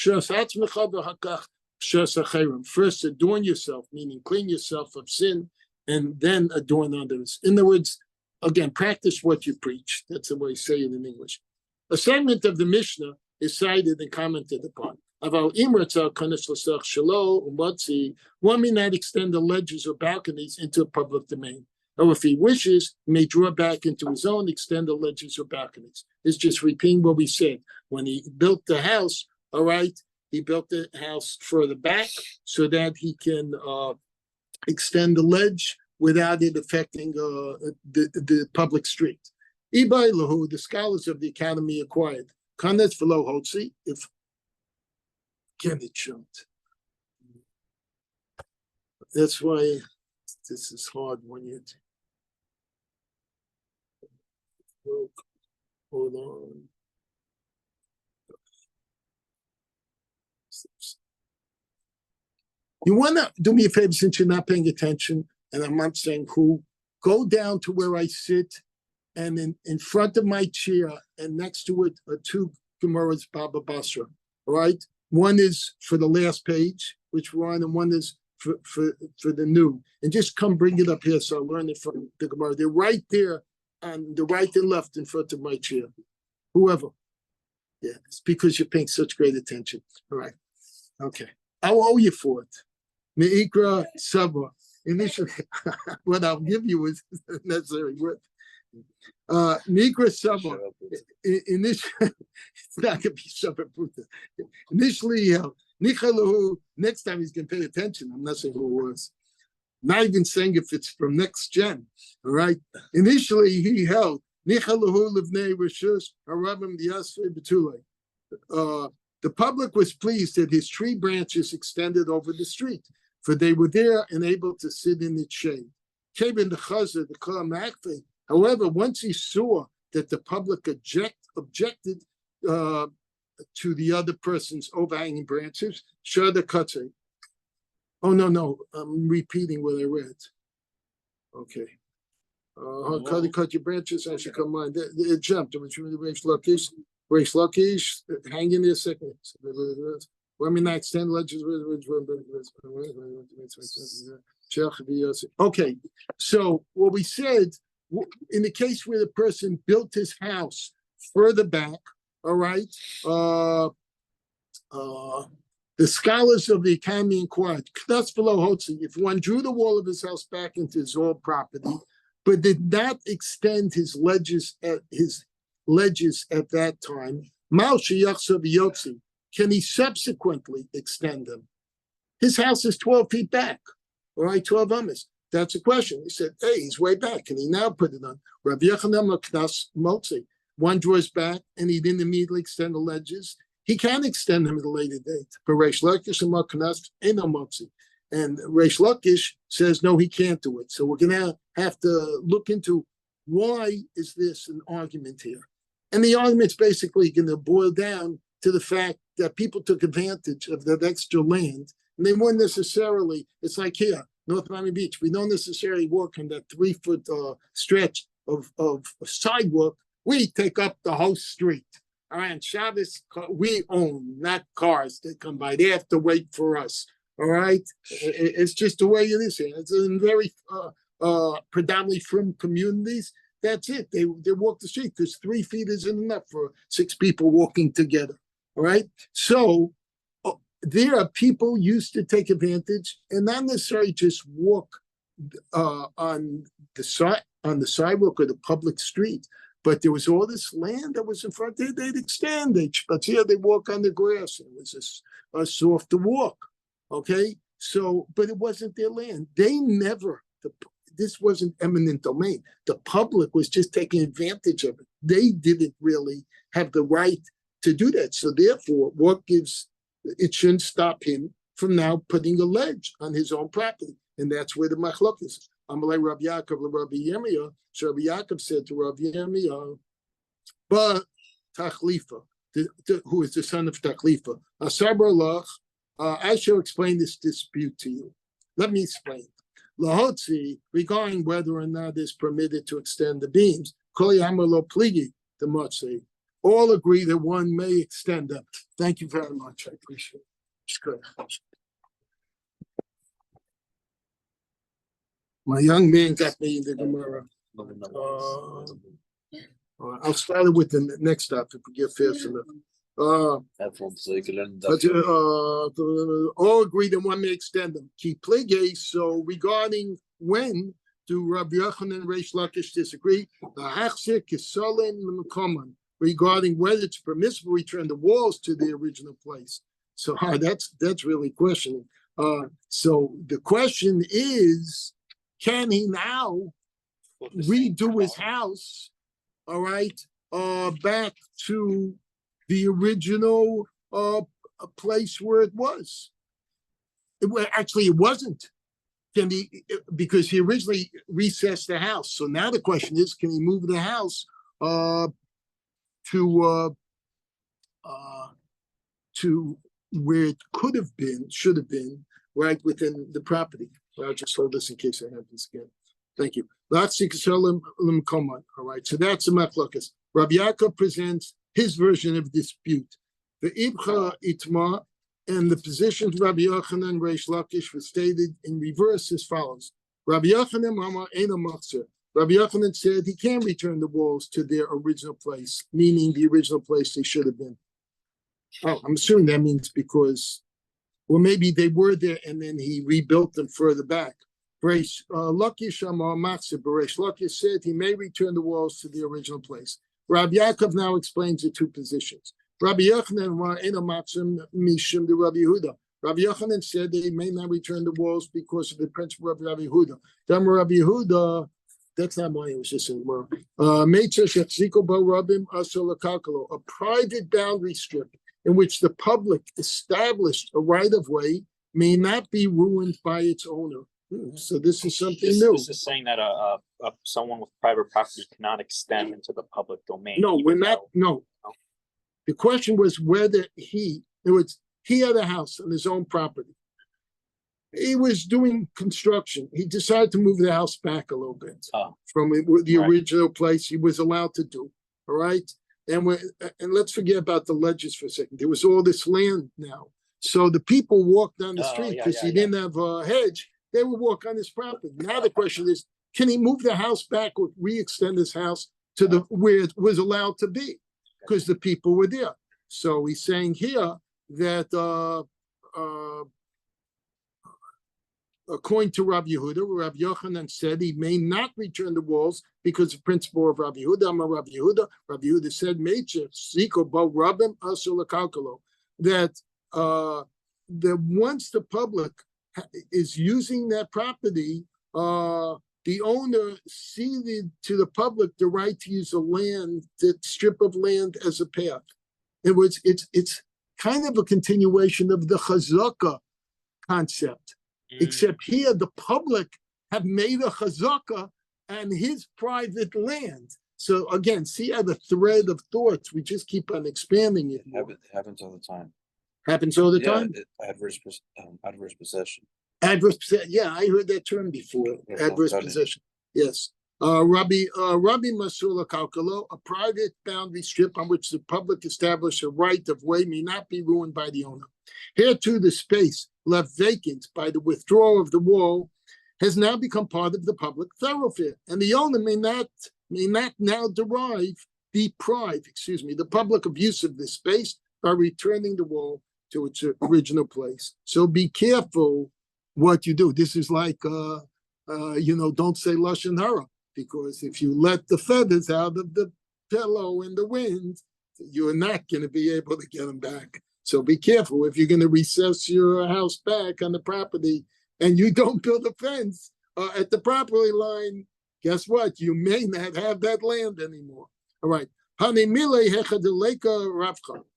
first adorn yourself, meaning clean yourself of sin, and then adorn others. In other words, again, practice what you preach. That's the way you say it in English. A segment of the Mishnah is cited and commented upon. One may not extend the ledges or balconies into a public domain. Or if he wishes, he may draw back into his own extended ledges or balconies. It's just repeating what we said. When he built the house, all right, he built the house further back so that he can extend the ledge without it affecting the public street. Ibai Lahu, the scholars of the academy acquired. Kanet Velo Hotzi, if can it shouldn't. That's why this is hard when you hold on. You want to do me a favor, since you're not paying attention, and I'm not saying who, go down to where I sit, and in front of my chair and next to it are two Gemaras Baba Basra. All right? One is for the last page, which we're on, and one is for the new. And just come bring it up here so I'll learn it from the Gemara. They're right there on the right and left in front of my chair. Whoever. Yeah, it's because you're paying such great attention. All right. Okay. I'll owe you for it. Meikra Saba. Initially, what I'll give you is necessary word. Nigra Saba. In this, it's not gonna be Saba Pruta. Initially, Nichalahu, next time he's gonna pay attention. I'm not saying who it was. Not even saying if it's from next gen. All right. Initially, he held Nichalahu Livnei Rishus Harabim Diasve Betule. The public was pleased that his tree branches extended over the street, for they were there and able to sit in its shade. Came in the Chazar, the Kala Makfe. However, once he saw that the public objected to the other person's overhanging branches, Shada Katse. Oh, no, I'm repeating what I read. Okay. Cut your branches, I should come on. It jumped, which was Reish Lakish, hang in there a second. Let me not extend legends. Okay, so what we said, in the case where the person built his house further back, all right, the scholars of the Academy inquired, if one drew the wall of his house back into his old property, but did not extend his ledges at that time, can he subsequently extend them? His house is 12 feet back, all right, 12 amas. That's a question. He said, hey, he's way back. Can he now put it on? Rav Yochanan Knas Motzi. One draws back and he didn't immediately extend the ledges. He can extend them at a later date. But Reish Lakish and Knas ain't no Motzi. And Reish Lakish says, no, he can't do it. So we're going to have to look into why is this an argument here? And the argument's basically going to boil down to the fact that people took advantage of that extra land. And they weren't necessarily, it's like here, North Miami Beach. We don't necessarily walk on that 3-foot stretch of sidewalk. We take up the whole street. All right, Shabbos, we own, not cars that come by. They have to wait for us. All right, it's just the way it is here. It's in very predominantly from communities. That's it. They walk the street because 3 feet isn't enough for 6 people walking together. All right, so there are people used to take advantage and not necessarily just walk on the sidewalk or the public street, but there was all this land that was in front. They'd extend it, but here they walk on the grass. It was a softer walk. Okay, so but it wasn't their land. They never. This wasn't eminent domain. The public was just taking advantage of it. They didn't really have the right to do that. So therefore, what gives it shouldn't stop him from now putting a ledge on his own property, and that's where the machlok is. Amalei Rabbi Yaakov, Rabbi Yirmiyah. So Rabbi Yaakov said to Rabbi Yirmiyah, but Tachlifa, who is the son of Tachlifa, Asabar Lach. I shall explain this dispute to you. Let me explain. Lahotzi, regarding whether or not it's permitted to extend the beams, Koli Amalo Pligi, the Motzi, all agree that one may extend them. Thank you very much. I appreciate it. It's good. My young man got me in the Gemara. I'll start it with the next stop if we get fast enough. All agree that one may extend them. Keep plege. So regarding when do Rabbi Yochanan and Reish Lakish disagree? Regarding whether it's permissible to return the walls to the original place. So that's really questioning. So the question is, can he now redo his house? All right, back to the original place where it was. Actually, it wasn't. Can he? Because he originally recessed the house. So now the question is, can he move the house to where it could have been, should have been, right within the property? I'll just hold this in case I have this again. Thank you. All right, so that's the machlokas. Rabbi Yaakov presents his version of dispute. The Ibcha Itma and the positions of Rabbi Yochanan and Reish Lakish were stated in reverse as follows. Rabbi Yochanan Amar Eina Machzer. Rabbi Yochanan said he can return the walls to their original place, meaning the original place they should have been. Oh, I'm assuming that means because, well, maybe they were there and then he rebuilt them further back. Brace, Lakish Amar Matzah Beresh. Lakish said he may return the walls to the original place. Rabbi Yaakov now explains the two positions. Rabbi Yochanan Eno Matzah Mishum the Rabbi Yehuda. Rabbi Yochanan said that he may not return the walls because of the principle of Rabbi Yehuda. Then Rabbi Yehuda, that's not why it was just in the a private boundary strip in which the public established a right of way may not be ruined by its owner. So this is something new. This is saying that someone with private property cannot extend into the public domain. No, we're even not. though- No. The question was whether he had a house on his own property. He was doing construction. He decided to move the house back a little bit from the Right. original place he was allowed to do. All right. And let's forget about the ledges for a second. There was all this land now. So the people walked down the street because he didn't have a hedge. They would walk on his property. Now the question is, can he move the house back or re-extend his house to where it was allowed to be? Because the people were there. So he's saying here that according to Rabbi Yehuda, Rabbi Yochanan said he may not return the walls because of the principle of Rabbi Yehuda. Rabbi Yehuda said, that once the public is using that property, the owner ceded to the public the right to use the strip of land as a path. It's kind of a continuation of the chazaka concept, except here the public have made a chazaka and his private land. So again, see how the thread of thoughts, we just keep on expanding it. It happens all the time. Happens all the Yeah, time? adverse possession. Adverse possession. Yeah, I heard that term before. Yeah, Adverse well, possession. Yes. Rabbi Masula Kalkalo, a private boundary strip on which the public established a right of way may not be ruined by the owner. Here too, the space left vacant by the withdrawal of the wall has now become part of the public thoroughfare, and the owner may not now deprive the public of use of this space by returning the wall to its original place. So be careful what you do. This is like, don't say Lashon Hara, because if you let the feathers out of the pillow in the wind, you're not going to be able to get them back. So be careful if you're going to recess your house back on the property and you don't build a fence at the property line. Guess what? You may not have that land anymore. All right.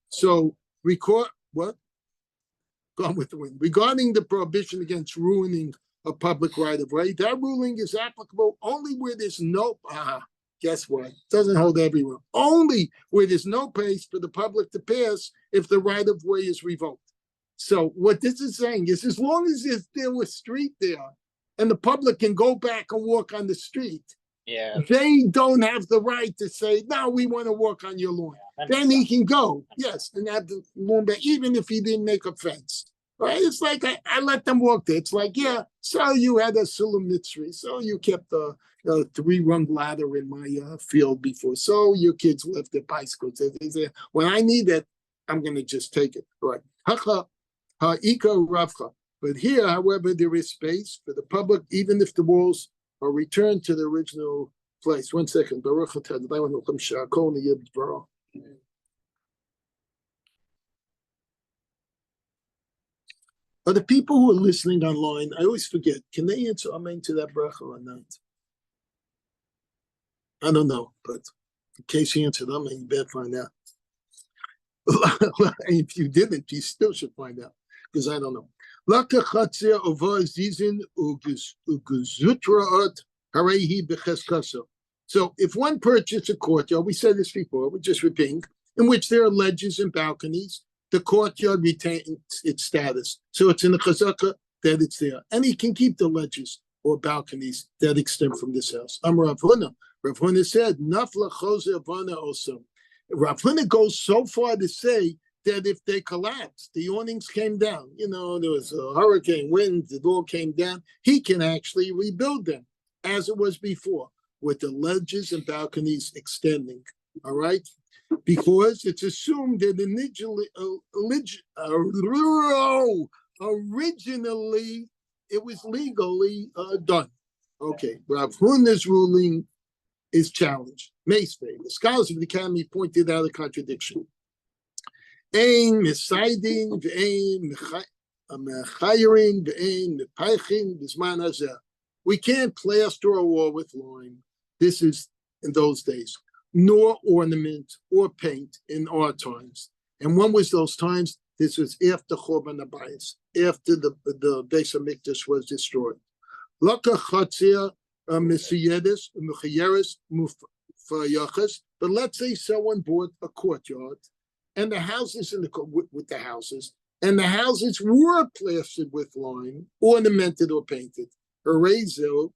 So record what? Gone with the wind. Regarding the prohibition against ruining a public right of way, that ruling is applicable only where there's guess what? It doesn't hold everywhere. Only where there's no place for the public to pass if the right of way is revoked. So what this is saying is, as long as there's still a street there and the public can go back and walk on the street, they don't have the right to say, no, we want to walk on your lawn. Then he can go, yes, and have the lawn back, even if he didn't make a fence. Right? It's like I let them walk there. It's like, yeah, so you had a Sulam Mitzri, so you kept a 3-rung ladder in my field before, so your kids left their bicycles. When I need it, I'm going to just take it. Right? But here, however, there is space for the public, even if the walls are returned to the original place. 1 second. Are the people who are listening online, I always forget, can they answer amen to that bracha or not? I don't know, but in case you answered amen, you better find out. If you didn't, you still should find out, because I don't know. So if one purchased a courtyard, we said this before, we're just repeating, in which there are ledges and balconies, the courtyard retains its status. So it's in the chazaka that it's there. And he can keep the ledges or balconies that extend from this house. Rav Huna. Rav Huna said, Nafla chose Avana also. Rav Huna goes so far to say that if they collapsed, the awnings came down, there was a hurricane, wind, it all came down, he can actually rebuild them as it was before, with the ledges and balconies extending. All right? Because it's assumed that originally it was legally done. Okay, Rav Huna's ruling is challenged. Meisvei. The scholars of the academy pointed out a contradiction. Ein mesaidin ve'ein mechayirin ve'ein mepaichin b'zman hazeh. We can't plaster a wall with lime. This is in those days, nor ornament or paint in our times. And when was those times? This was after Churban Abayis, after the Beis Hamikdash was destroyed. Laka chatzir mesiyedes mechayeres mufayachas. But let's say someone bought a courtyard, and the houses in the with the houses, and the houses were plastered with lime, ornamented or painted. Erezel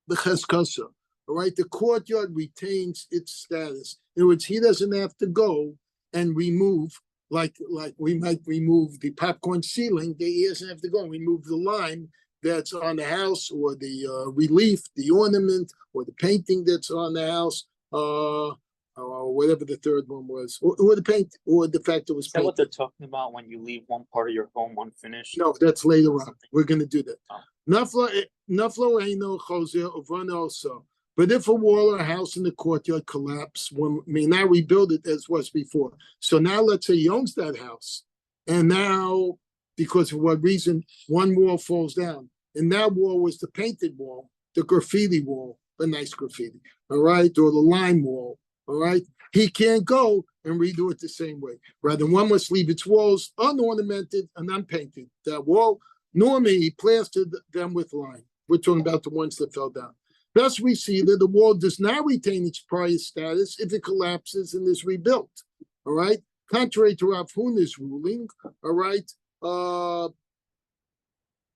the cheskasa. All right, the courtyard retains its status. In other words, he doesn't have to go and remove, like we might remove the popcorn ceiling. He doesn't have to go and remove the lime that's on the house, or the relief, the ornament, or the painting that's on the house, or whatever the third one was, or the paint, or the fact it was Is that painted. what they're talking about when you leave one part of your home unfinished? No, that's later on. We're going to do that. Oh. Naflo eino chozer uvana also. But if a wall or a house in the courtyard collapse, one may now rebuild it as was before. So now let's say he owns that house, and now, because of what reason, one wall falls down, and that wall was the painted wall, the graffiti wall, the nice graffiti, all right, or the lime wall, all right. He can't go and redo it the same way. Rather, one must leave its walls unornamented and unpainted. That wall, normally he plastered them with lime. We're talking about the ones that fell down. Thus, we see that the wall does not retain its prior status if it collapses and is rebuilt. All right, contrary to Rav Huna's ruling. All right.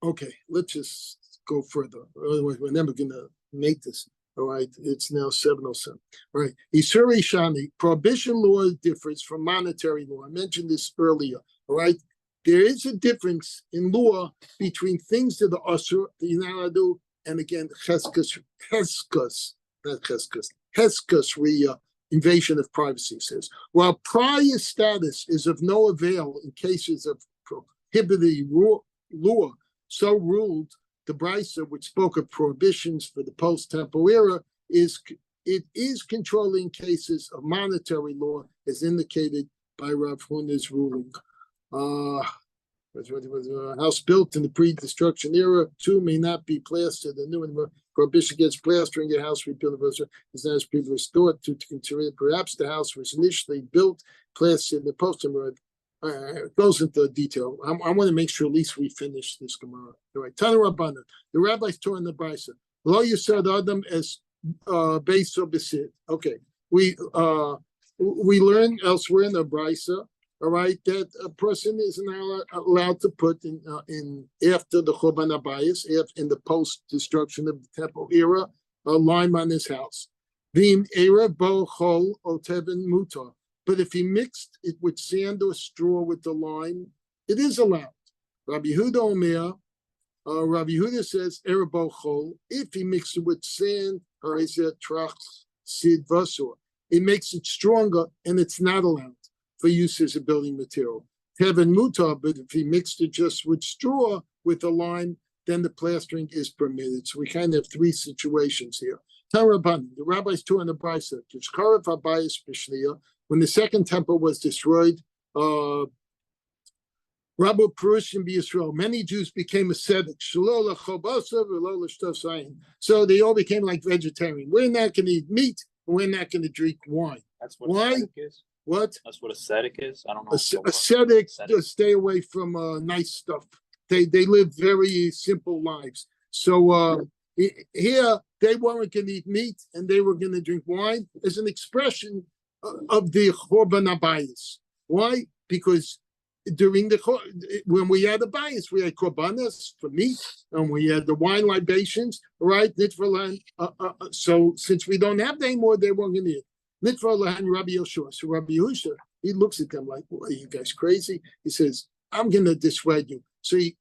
Okay, let's just go further. Otherwise, we're never gonna make this. All right, it's now 7:07. All right, Isuri Shani, prohibition law differs from monetary law. I mentioned this earlier. All right, there is a difference in law between things that are usur, that you're not allowed to do, and again, Heskus, invasion of privacy says. While prior status is of no avail in cases of prohibited law, so ruled the Brisa, which spoke of prohibitions for the post-temple era, is controlling cases of monetary law, as indicated by Rav Huna's ruling. House built in the pre-destruction era, too, may not be plastered. The new prohibition against plastering your house rebuilt is not as previously thought to consider. Perhaps the house was initially built, plastered in the post-temple era. It goes into detail. I want to make sure at least we finish this Gemara. All right, Tana Rabbana. The rabbis taught in the Brisa. Lo Yisad Adam as Beis Besid. Okay, we learn elsewhere in the Brisa. All right, that a person is not allowed to put in after the Churban Abayis, in the post-destruction of the temple era, a lime on his house. Vim era bo chol oteven mutar. But if he mixed it with sand or straw with the lime, it is allowed. Rabbi Yehuda Omer, Rabbi Yehuda says, Erebo Chol, if he mixed it with sand, or is it trach sid vasur, it makes it stronger and it's not allowed for use as a building material. Teven mutar, but if he mixed it just with straw with the lime, then the plastering is permitted. So we kind of have three situations here. Taraban, the rabbis taught in the Brisa, Kishkarev Abayis B'Shniya, when the second temple was destroyed, Rabbi Perushim B'Yisrael, many Jews became ascetic. So they all became like vegetarian. We're not going to eat meat, and we're not going to drink wine. That's what Why? ascetic is? What? That's what ascetic is? I don't know. Ascetic, just stay away from nice stuff. They live very simple lives. So here, they weren't going to eat meat, and they were going to drink wine as an expression of the Churban Abayis. Why? Because during when we had the bias, we had korbanos for meat, and we had the wine libations, right? So since we don't have that anymore, they weren't going to eat. Nitvalan Rabbi Yoshua. So Rabbi Yoshua, he looks at them like, "What, are you guys crazy?" He says, "I'm going to dissuade you." So he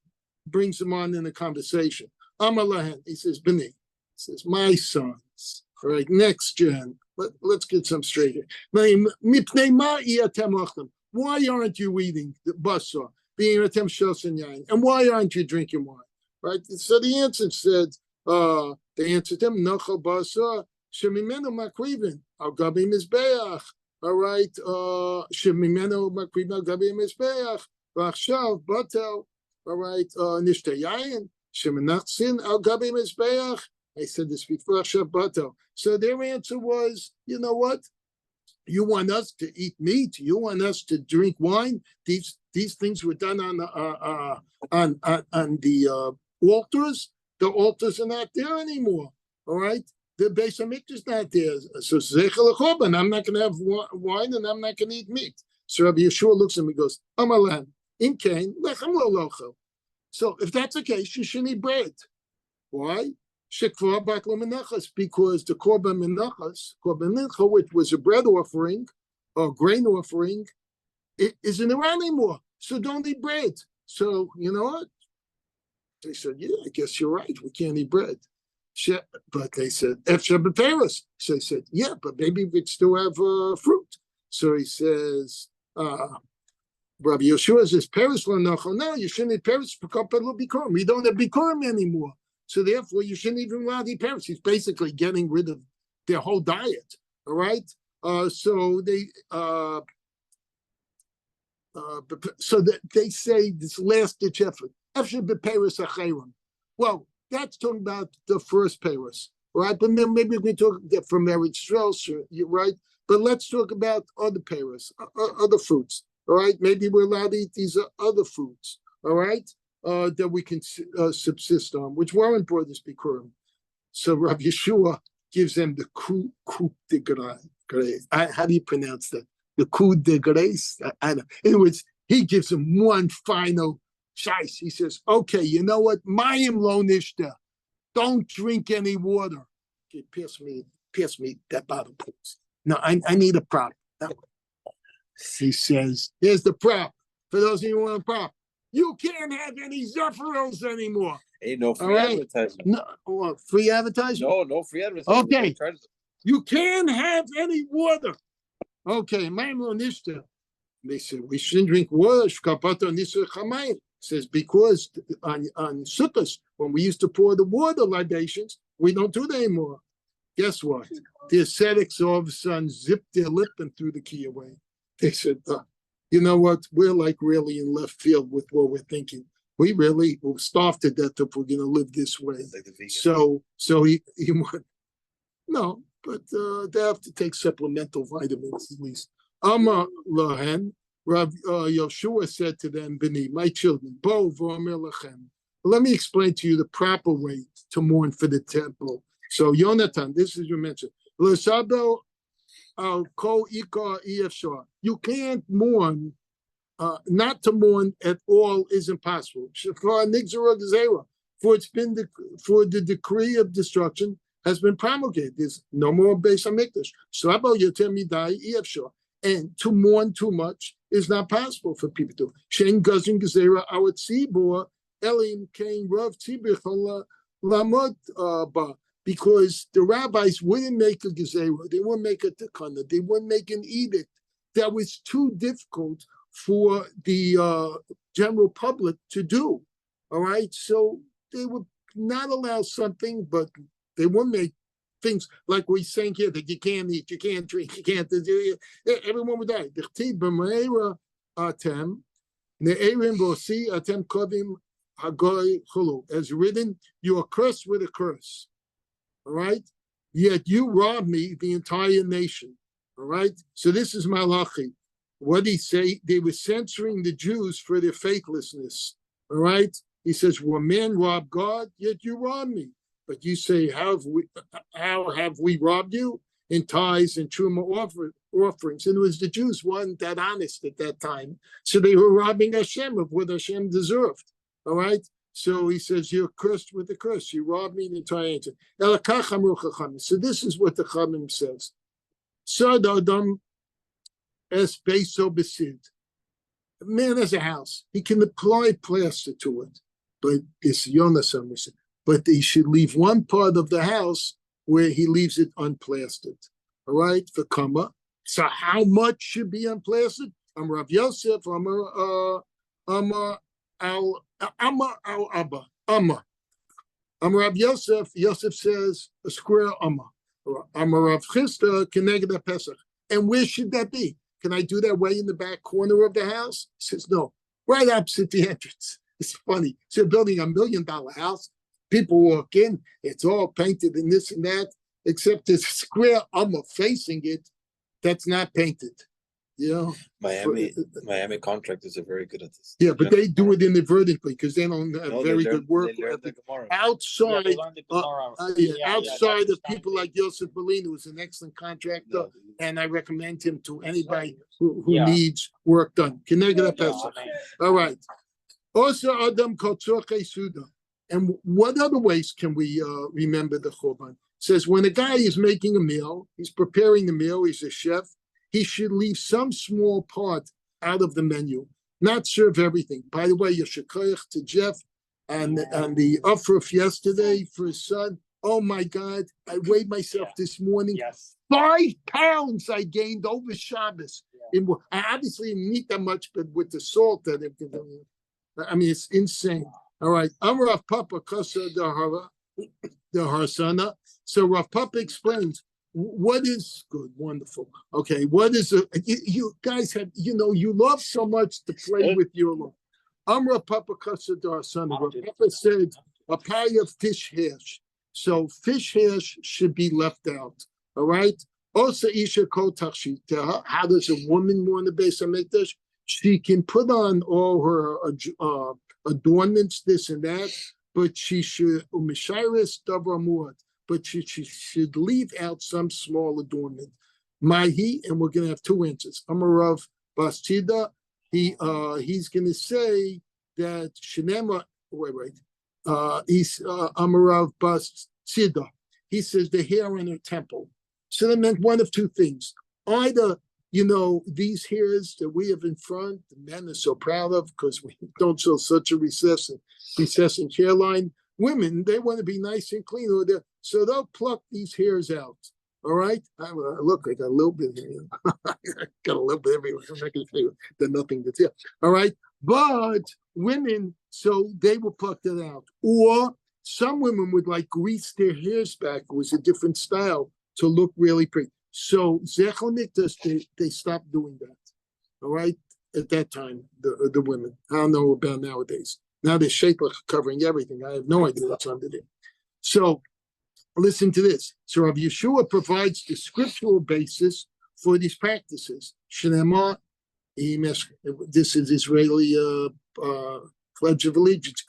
brings them on in a conversation. Amalahan, he says, "B'ni," he says, "My sons." All right, next gen. Let's get some straight here. Why aren't you eating the basra? And why aren't you drinking wine? right? So the answer said, they answered him, Nochel Basra, Shemimenu Makrivin, Al Gabi Mizbeach. All right, Shemimenu Makrivin Al Gabi Mizbeach, Vachshav Batel, all right, Nishtayayin, Sheminachsin Al Gabi Mizbeach. I said this before, Vachshav Batel. So their answer was, you know what? You want us to eat meat? You want us to drink wine? These things were done on the altars. The altars are not there anymore. All right, the Beis Hamikdash is not there. So Zeichel Chorban, I'm not going to have wine and I'm not going to eat meat. So Rabbi Yeshua looks at me and goes, Amalan, in Cain, lechem lo lochel. So if that's the case, you shouldn't eat bread. Why? Shekva Bakla Menachas, because the Korban Menachas, Korban Mincha, which was a bread offering or grain offering, it isn't around anymore. So don't eat bread. So you know what? They said, yeah, I guess you're right. We can't eat bread. But they said, Efshar B'Peros. So he said, yeah, but maybe we could still have fruit. So he says, Rabbi Yeshua says, Peros lo nochel. No, you shouldn't eat Peros because bikurim. We don't have bikurim anymore. So therefore, you shouldn't even allow the parents. He's basically getting rid of their whole diet. All right. So they say this last ditch effort. Well, that's talking about the first Paris, right? But then maybe we can talk from Eretz Strauss, right? But let's talk about other Paris, other fruits. All right. Maybe we're allowed to eat these other fruits. All right. That we can subsist on, which weren't brought this Bikurim. So Rav Yeshua gives them the coup de grace. How do you pronounce that? The coup de grace? I know. In other words, he gives them one final shice. He says, okay, you know what? Mayim lo nishta. Don't drink any water. Okay, pass me that bottle, please. No, I need a prop. He says, here's the prop. For those of you who want a prop. You can't have any Zephyros anymore. Ain't no free advertisement. No, free advertisement? No free advertisement. Okay. You can't have any water. Okay, Maimon Nishta. They said, we shouldn't drink water. Says, because on Sukkot, when we used to pour the water libations, we don't do that anymore. Guess what? The ascetics all of a sudden zipped their lip and threw the key away. They said, you know what? We're like really in left field with what we're thinking. We really will starve to death if we're going to live this way. Like so he went, no, but they have to take supplemental vitamins at least. Amar lahen, Rav Yeshua said to them, Bini, my children, Bo v'omer lachem. Let me explain to you the proper way to mourn for the temple. So Yonatan, this is your mention. L'sado al kol ikar efshar. You can't mourn. Not to mourn at all is impossible. For it's been for the decree of destruction has been promulgated. There's no more Beis Hamikdash. And to mourn too much is not possible for people to. Shein gazin gezerah our tzibur elim kein rav tzibur lamod ba. Because the rabbis wouldn't make a gezerah, they wouldn't make a tikkunah, they wouldn't make an edict that was too difficult for the general public to do. All right, so they would not allow something, but they wouldn't make things like we're saying here that you can't eat, you can't drink, you can't do. Everyone would die. As written, you are cursed with a curse. All right, yet you robbed me, the entire nation. All right, so this is Malachi. What did he say? They were censoring the Jews for their faithlessness. All right, he says, well, man robbed God, yet you robbed me. But you say, how have we robbed you? In tithes and truma offerings. And it was the Jews weren't that honest at that time. So they were robbing Hashem of what Hashem deserved. All right? So he says, you're cursed with the curse. You robbed me the entire nation. So this is what the Chamim says. Adam es beso besid. A man has a house. He can apply plaster to it. But it's Yonasan, but he should leave one part of the house where he leaves it unplastered. All right, for Kama. So how much should be unplastered? I'm Rav Yosef, I'm al Abba. Amar Rav Yosef, Yosef says a square amma. Amar Rav Chisda keneged Pesach. And where should that be? Can I do that way in the back corner of the house? He says, no, right opposite the entrance. It's funny. So you're building $1 million house. People walk in, it's all painted and this and that, except there's a square amma facing it that's not painted. You know? Miami contractors are very good at this. Yeah, but they do it inadvertently because they don't have No, very they good work learn ethic. the Gemara. Outside, they learned the Gemara. outside that's of people like Yosef Berlin, who's an excellent contractor, No, and I recommend him to anybody who Yeah. needs work done. Keneged Yeah, Pesach. I mean, All right. Also, Adam Kotzorche Suda. And what other ways can we remember the Churban? Says when a guy is making a meal, he's preparing the meal, he's a chef, he should leave some small part out of the menu, not serve everything. By the way, Yeshikoyach to Jeff and the Ufruf yesterday for his son. Oh my God, I weighed myself this morning. yes. 5 pounds I gained over Shabbos. Yeah. I obviously didn't eat that much, but with the salt that it, I mean, it's insane. All right. I'm Rav Papa Kasa the Harsana. So Rav Papa explains what is good, wonderful. Okay, what is you guys have, you love so much to play with your love. I'm Rav Papa Kasa the Harsana. Rav Papa said a pie of fish hash. So fish hash should be left out. All right. Also, Isha Kotachshita. How does a woman want to base a mikdash? She can put on all her adornments, this and that, but she should but she should leave out some small adornment. Mahi, and we're going to have 2 answers. Amarav Bastida, he's going to say that Shinema. He's Amarav Bastida. He says the hair on her temple. So that meant one of 2 things. Either, these hairs that we have in front, the men are so proud of because we don't show such a recessing hairline. Women, they want to be nice and clean. So they'll pluck these hairs out. All right? Look, I got a little bit here. I got a little bit everywhere. I'm not going to say there's nothing that's here. All right? But women, so they will pluck that out. Or some women would grease their hairs back. It was a different style to look really pretty. So Zechel Mikdash, they stopped doing that. All right, at that time, the women. I don't know about nowadays. Now they're sheitlach covering everything. I have no idea what's under there. So listen to this. So Rav Yeshua provides the scriptural basis for these practices. Shnema, this is Israeli Pledge of Allegiance.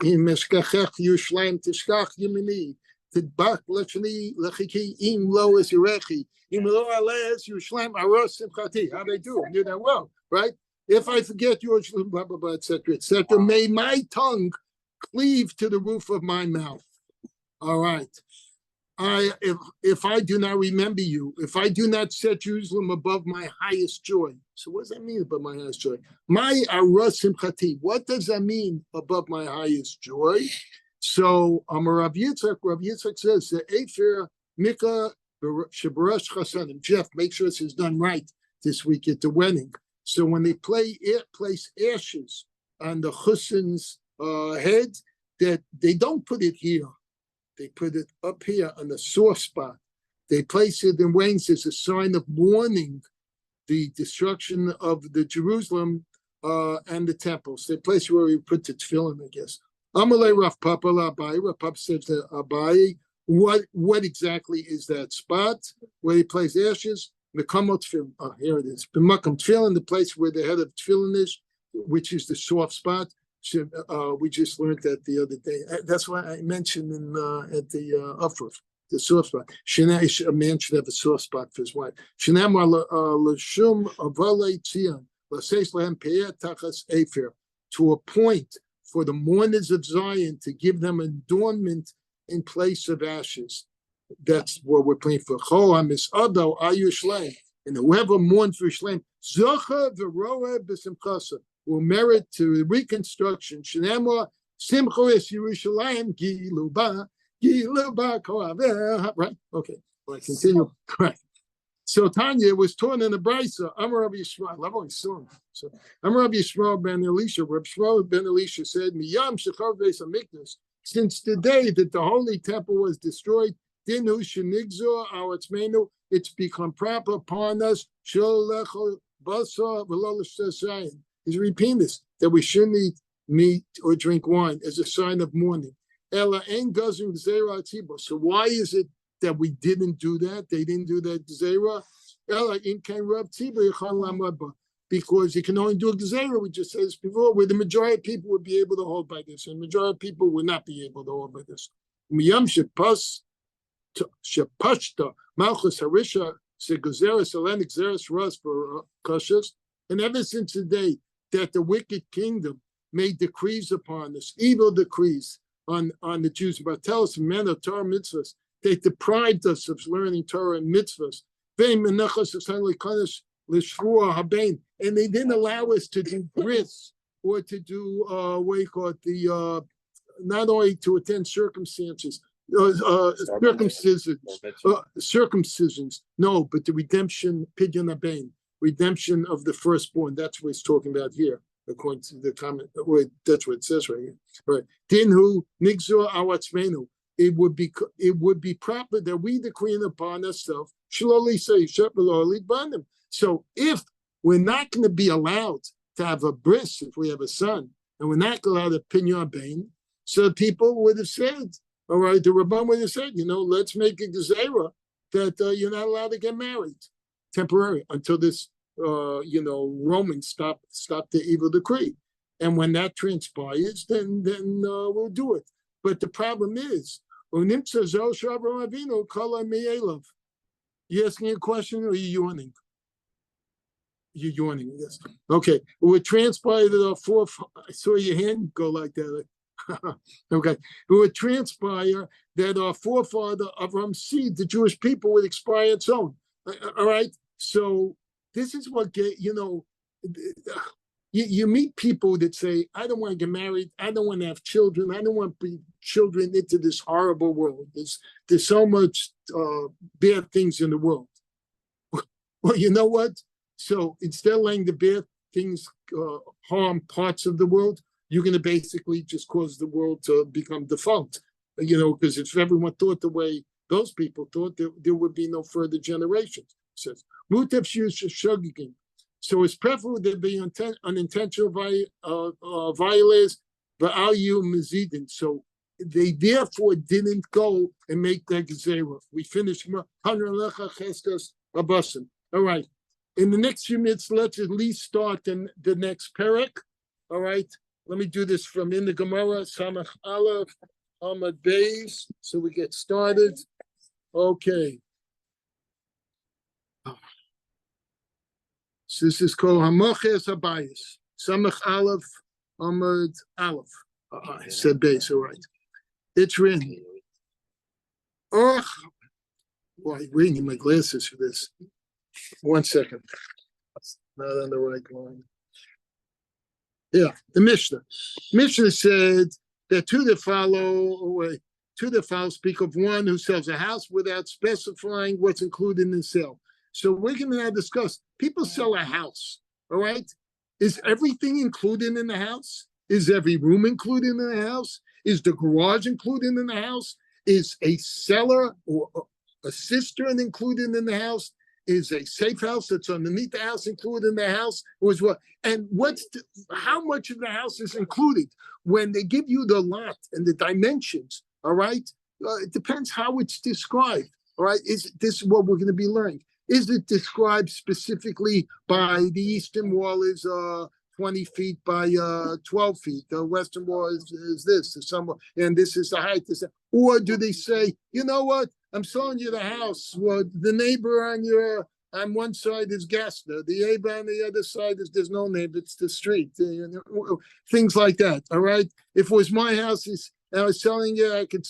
Tidbach lechani lechiki im lo es yirechi im lo ales yushlam aros simchati. How they do? I knew that well, right? If I forget yours, blah blah blah, etc., etc., may my tongue cleave to the roof of my mouth. All right. If I do not remember you, if I do not set Jerusalem above my highest joy. So what does that mean above my highest joy? My aros simchati. What does that mean above my highest joy? So Rav Yitzchak says the Efer Mika Shabarash Chasanim. Jeff, make sure this is done right this week at the wedding. So when they place ashes on the chussen's head, that they don't put it here. They put it up here on the soft spot. They place it in wings as a sign of mourning the destruction of the Jerusalem and the temples. They place where we put the tefillin, I guess. Amalei Rav Papa Labai. Rav Papa says to Abai, what exactly is that spot where he plays ashes? Mekamot tefillin. Here it is. B'makam tefillin, the place where the head of tefillin is, which is the soft spot. We just learned that the other day. That's why I mentioned at the Ufruf, the soft spot. A man should have a soft spot for his wife. Shenamar l'shum avalei tzion l'seis lehem pe'eh tachas efer, to appoint for the mourners of Zion, to give them adornment in place of ashes. That's what we're praying for. And whoever mourns for Yishlaim, Zocha v'roeh b'simchasa, will merit to the reconstruction. Shenema simcha es Yerushalayim giluba koaveh. Right? Okay. Well, I continue. Right. So Tanya was torn in the brisa. Amar Rabbi Yisrael. I love how he saw him. So Amar Rabbi Yisrael ben Elisha. Rabbi Yisrael ben Elisha said, "Miyam shechar beis hamikdash." since the day that the holy temple was destroyed, dinu shenigzor our tzmeinu, it's become proper upon us. He's repeating this, that we shouldn't eat meat or drink wine as a sign of mourning. Ella ain't gazing zera tzibur. So why is it that we didn't do that? They didn't do that zera. Ella in can rub tzibur yachal lamaba. Because you can only do a gzera, we just said this before, where the majority of people would be able to hold by this, and the majority of people would not be able to hold by this. Miyam shepashta malchus harisha seguzeres alenik zeres ras for kashas, and ever since the day that the wicked kingdom made decrees upon us, evil decrees on the Jews, but tell us men of Torah mitzvahs, they deprived us of learning Torah and mitzvahs. And they didn't allow us to do bris or to do what you call it, the not only to attend circumcisions, circumcisions, no, but the redemption, pidyon abain, redemption of the firstborn. That's what he's talking about here, according to the comment. That's what it says right here. Right. Dinhu nigzor awatzmenu. It would be proper that we decree upon ourselves. Shaloli say shepeloli banim. So if we're not going to be allowed to have a bris if we have a son, and we're not allowed to pinyon bain, so people would have said, all right, the Rabban would have said, let's make a gezerah that you're not allowed to get married temporarily until this, Romans stop the evil decree. And when that transpires, then we'll do it. But the problem is, you asking a question or are you yawning? You're yawning, yes. Okay. It would transpire that our I saw your hand go like that. Okay. It would transpire that our forefather Avram's seed, the Jewish people, would expire its own. All right. So this is what you meet people that say, I don't want to get married, I don't want to have children, I don't want to bring children into this horrible world. There's so much bad things in the world. Well, you know what? So instead of letting the bad things harm parts of the world, you're going to basically just cause the world to become defunct. Because if everyone thought the way those people thought, there would be no further generations. It says, so it's preferable that be unintentional violators, but are you mezidin? So they therefore didn't go and make that gezerah. We finished. All right. In the next few minutes, let's at least start in the next perek. All right. Let me do this from in the Gemara, Samach Aleph, Amad Beis, so we get started. Okay. So this is called Hamaches Habayis. Samach Aleph, Amad Aleph. I said Beis, all right. It's written. Oh, boy, I'm reading my glasses for this. 1 second. Not on the right line. Yeah, the Mishnah. Mishnah said that two that follow speak of one who sells a house without specifying what's included in the sale. So we're going to now discuss, people sell a house, all right? Is everything included in the house? Is every room included in the house? Is the garage included in the house? Is a cellar or a cistern included in the house? Is a safe house that's underneath the house included in the house? Was what? And how much of the house is included? When they give you the lot and the dimensions, all right? It depends how it's described, all right? Is this what we're going to be learning? Is it described specifically by the eastern wall is 20 feet by 12 feet? The western wall is this, and this is the height. Or do they say, you know what? I'm selling you the house. Well, the neighbor on one side is Gassner. The neighbor on the other side there's no neighbor. It's the street. Things like that. All right. If it was my house, and I was selling it, I could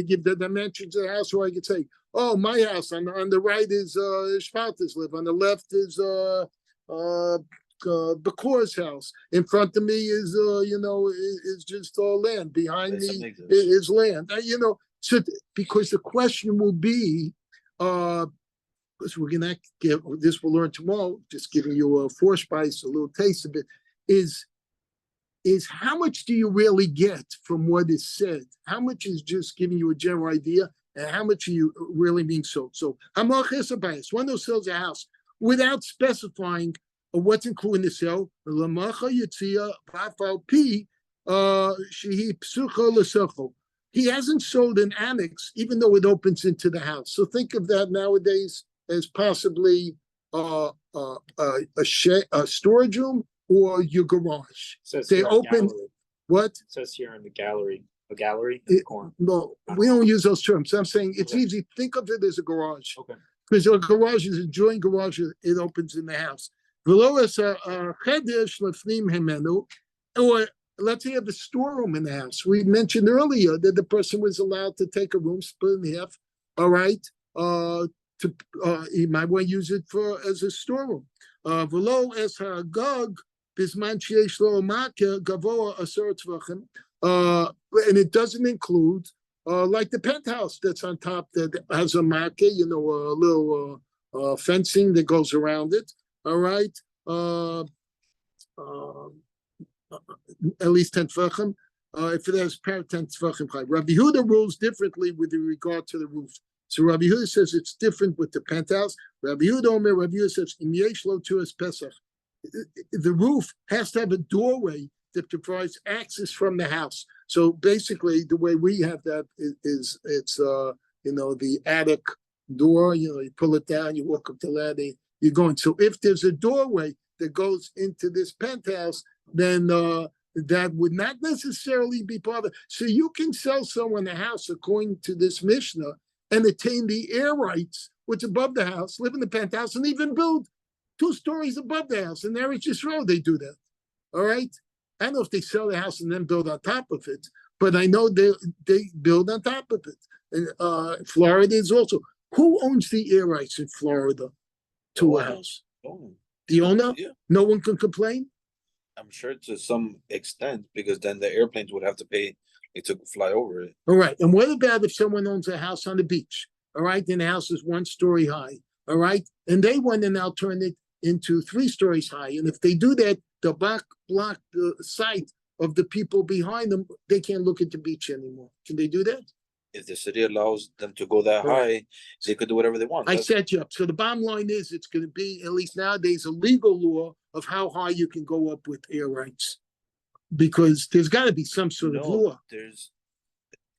give the dimensions of the house, or I could say, oh, my house on the right is Shvaltis live. On the left is Bakor's house. In front of me is is just all land. Behind me is land. So because the question will be, because we're gonna get this, we'll learn tomorrow. Just giving you a force spice, a little taste of it. Is is how much do you really get from what is said? How much is just giving you a general idea, and how much are you really being sold? So, Hamach Esabayas, one who sells a house without specifying what's included in the sale, Lamacha Yitzia Vafal P, Shehi Psucho Lesocho. He hasn't sold an annex, even though it opens into the house. So think of that nowadays as possibly a storage room or your garage. Says They here open gallery. what? It says here in the gallery, a gallery in the corner. No, we don't use those terms. I'm saying it's Okay. easy. Think of it as a garage. Okay. Because a garage is a joint garage, it opens in the house. Or let's say you have a storeroom in the house. We mentioned earlier that the person was allowed to take a room, split in half. All right. He might want to use it as a storeroom. And it doesn't include like the penthouse that's on top that has a market, a little fencing that goes around it. All right. At least 10 tefachim. If it has 10 tefachim, Rabbi Yehuda rules differently with regard to the roof. So Rabbi Yehuda says it's different with the penthouse. Rabbi Yehuda says, Im yesh lo tuas Pesach. The roof has to have a doorway that provides access from the house. So basically, the way we have that is it's the attic door. You pull it down, you walk up the ladder, you're going. So if there's a doorway that goes into this penthouse, then that would not necessarily be part of it. So you can sell someone a house according to this Mishnah and attain the air rights, which above the house, live in the penthouse, and even build 2 stories above the house. And there is just road they do that. All right. I don't know if they sell the house and then build on top of it, but I know they build on top of it. And Florida is also. Who owns the air rights in Florida to a house? The owner? Yeah. No one can complain? I'm sure to some extent, because then the airplanes would have to pay to fly over it. All right. And what about if someone owns a house on the beach? All right. And the house is 1 story high. All right. And they want to now turn it into 3 stories high. And if they do that, they'll block the sight of the people behind them. They can't look at the beach anymore. Can they do that? If the city allows them to go that high, they could do whatever they want. I set you up. So the bottom line is it's going to be, at least nowadays, a legal law of how high you can go up with air rights. Because there's got to be some sort of law.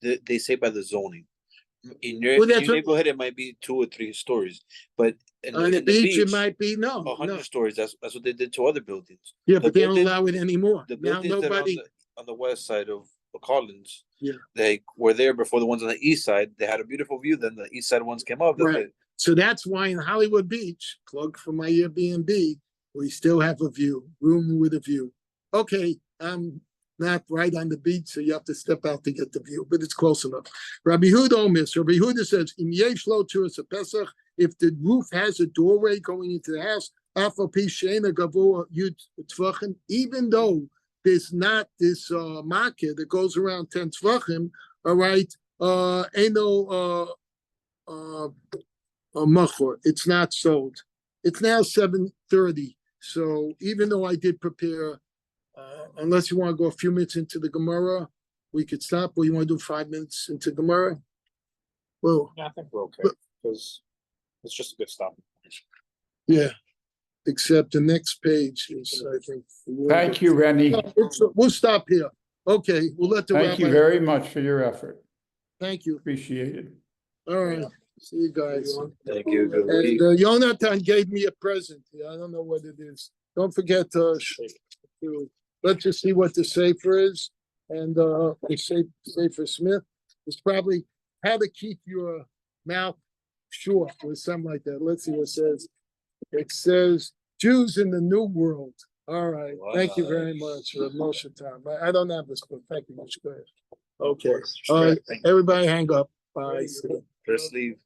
They say by the zoning. In your neighborhood, it might be 2 or 3 stories, but on the beach, it might be 100 stories. That's what they did to other buildings. Yeah, but they don't allow it anymore. The Now buildings nobody. that are on the west side of Collins, Yeah, they were there before the ones on the east side. They had a beautiful view. Then the east side ones came up. Right. So that's why in Hollywood Beach, plug for my Airbnb, we still have a view, room with a view. Okay, I'm not right on the beach, so you have to step out to get the view, but it's close enough. Rabbi Yehuda Rabbi Yehuda says, "Im yesh lo tuas Pesach." If the roof has a doorway going into the house, afal pi she'ena gavoa yud tvachim, even though there's not this market that goes around 10 tvachim, all right, eno machor, it's not sold. It's now 7:30, so even though I did prepare, unless you want to go a few minutes into the Gemara, we could stop. Or you want to do 5 minutes into Gemara? Well, Yeah, I think we're okay because it's just a good stopping point. yeah. Except the next page is, I think. Thank you, Rennie. We'll stop here. Okay, we'll let the Thank you rabbi. very much for your effort. Thank you. Appreciate it. All right. See you guys. Thank you. And Jonathan gave me a present. Yeah, I don't know what it is. Don't forget to let's just see what the safer is. And the safer Smith is probably how to keep your mouth short or something like that. Let's see what it says. It says Jews in the New World. All right. Thank you very much, Moshe Tom. I don't have this book. Thank you much. Go ahead. Okay. All right. Everybody hang up. Bye. First leave.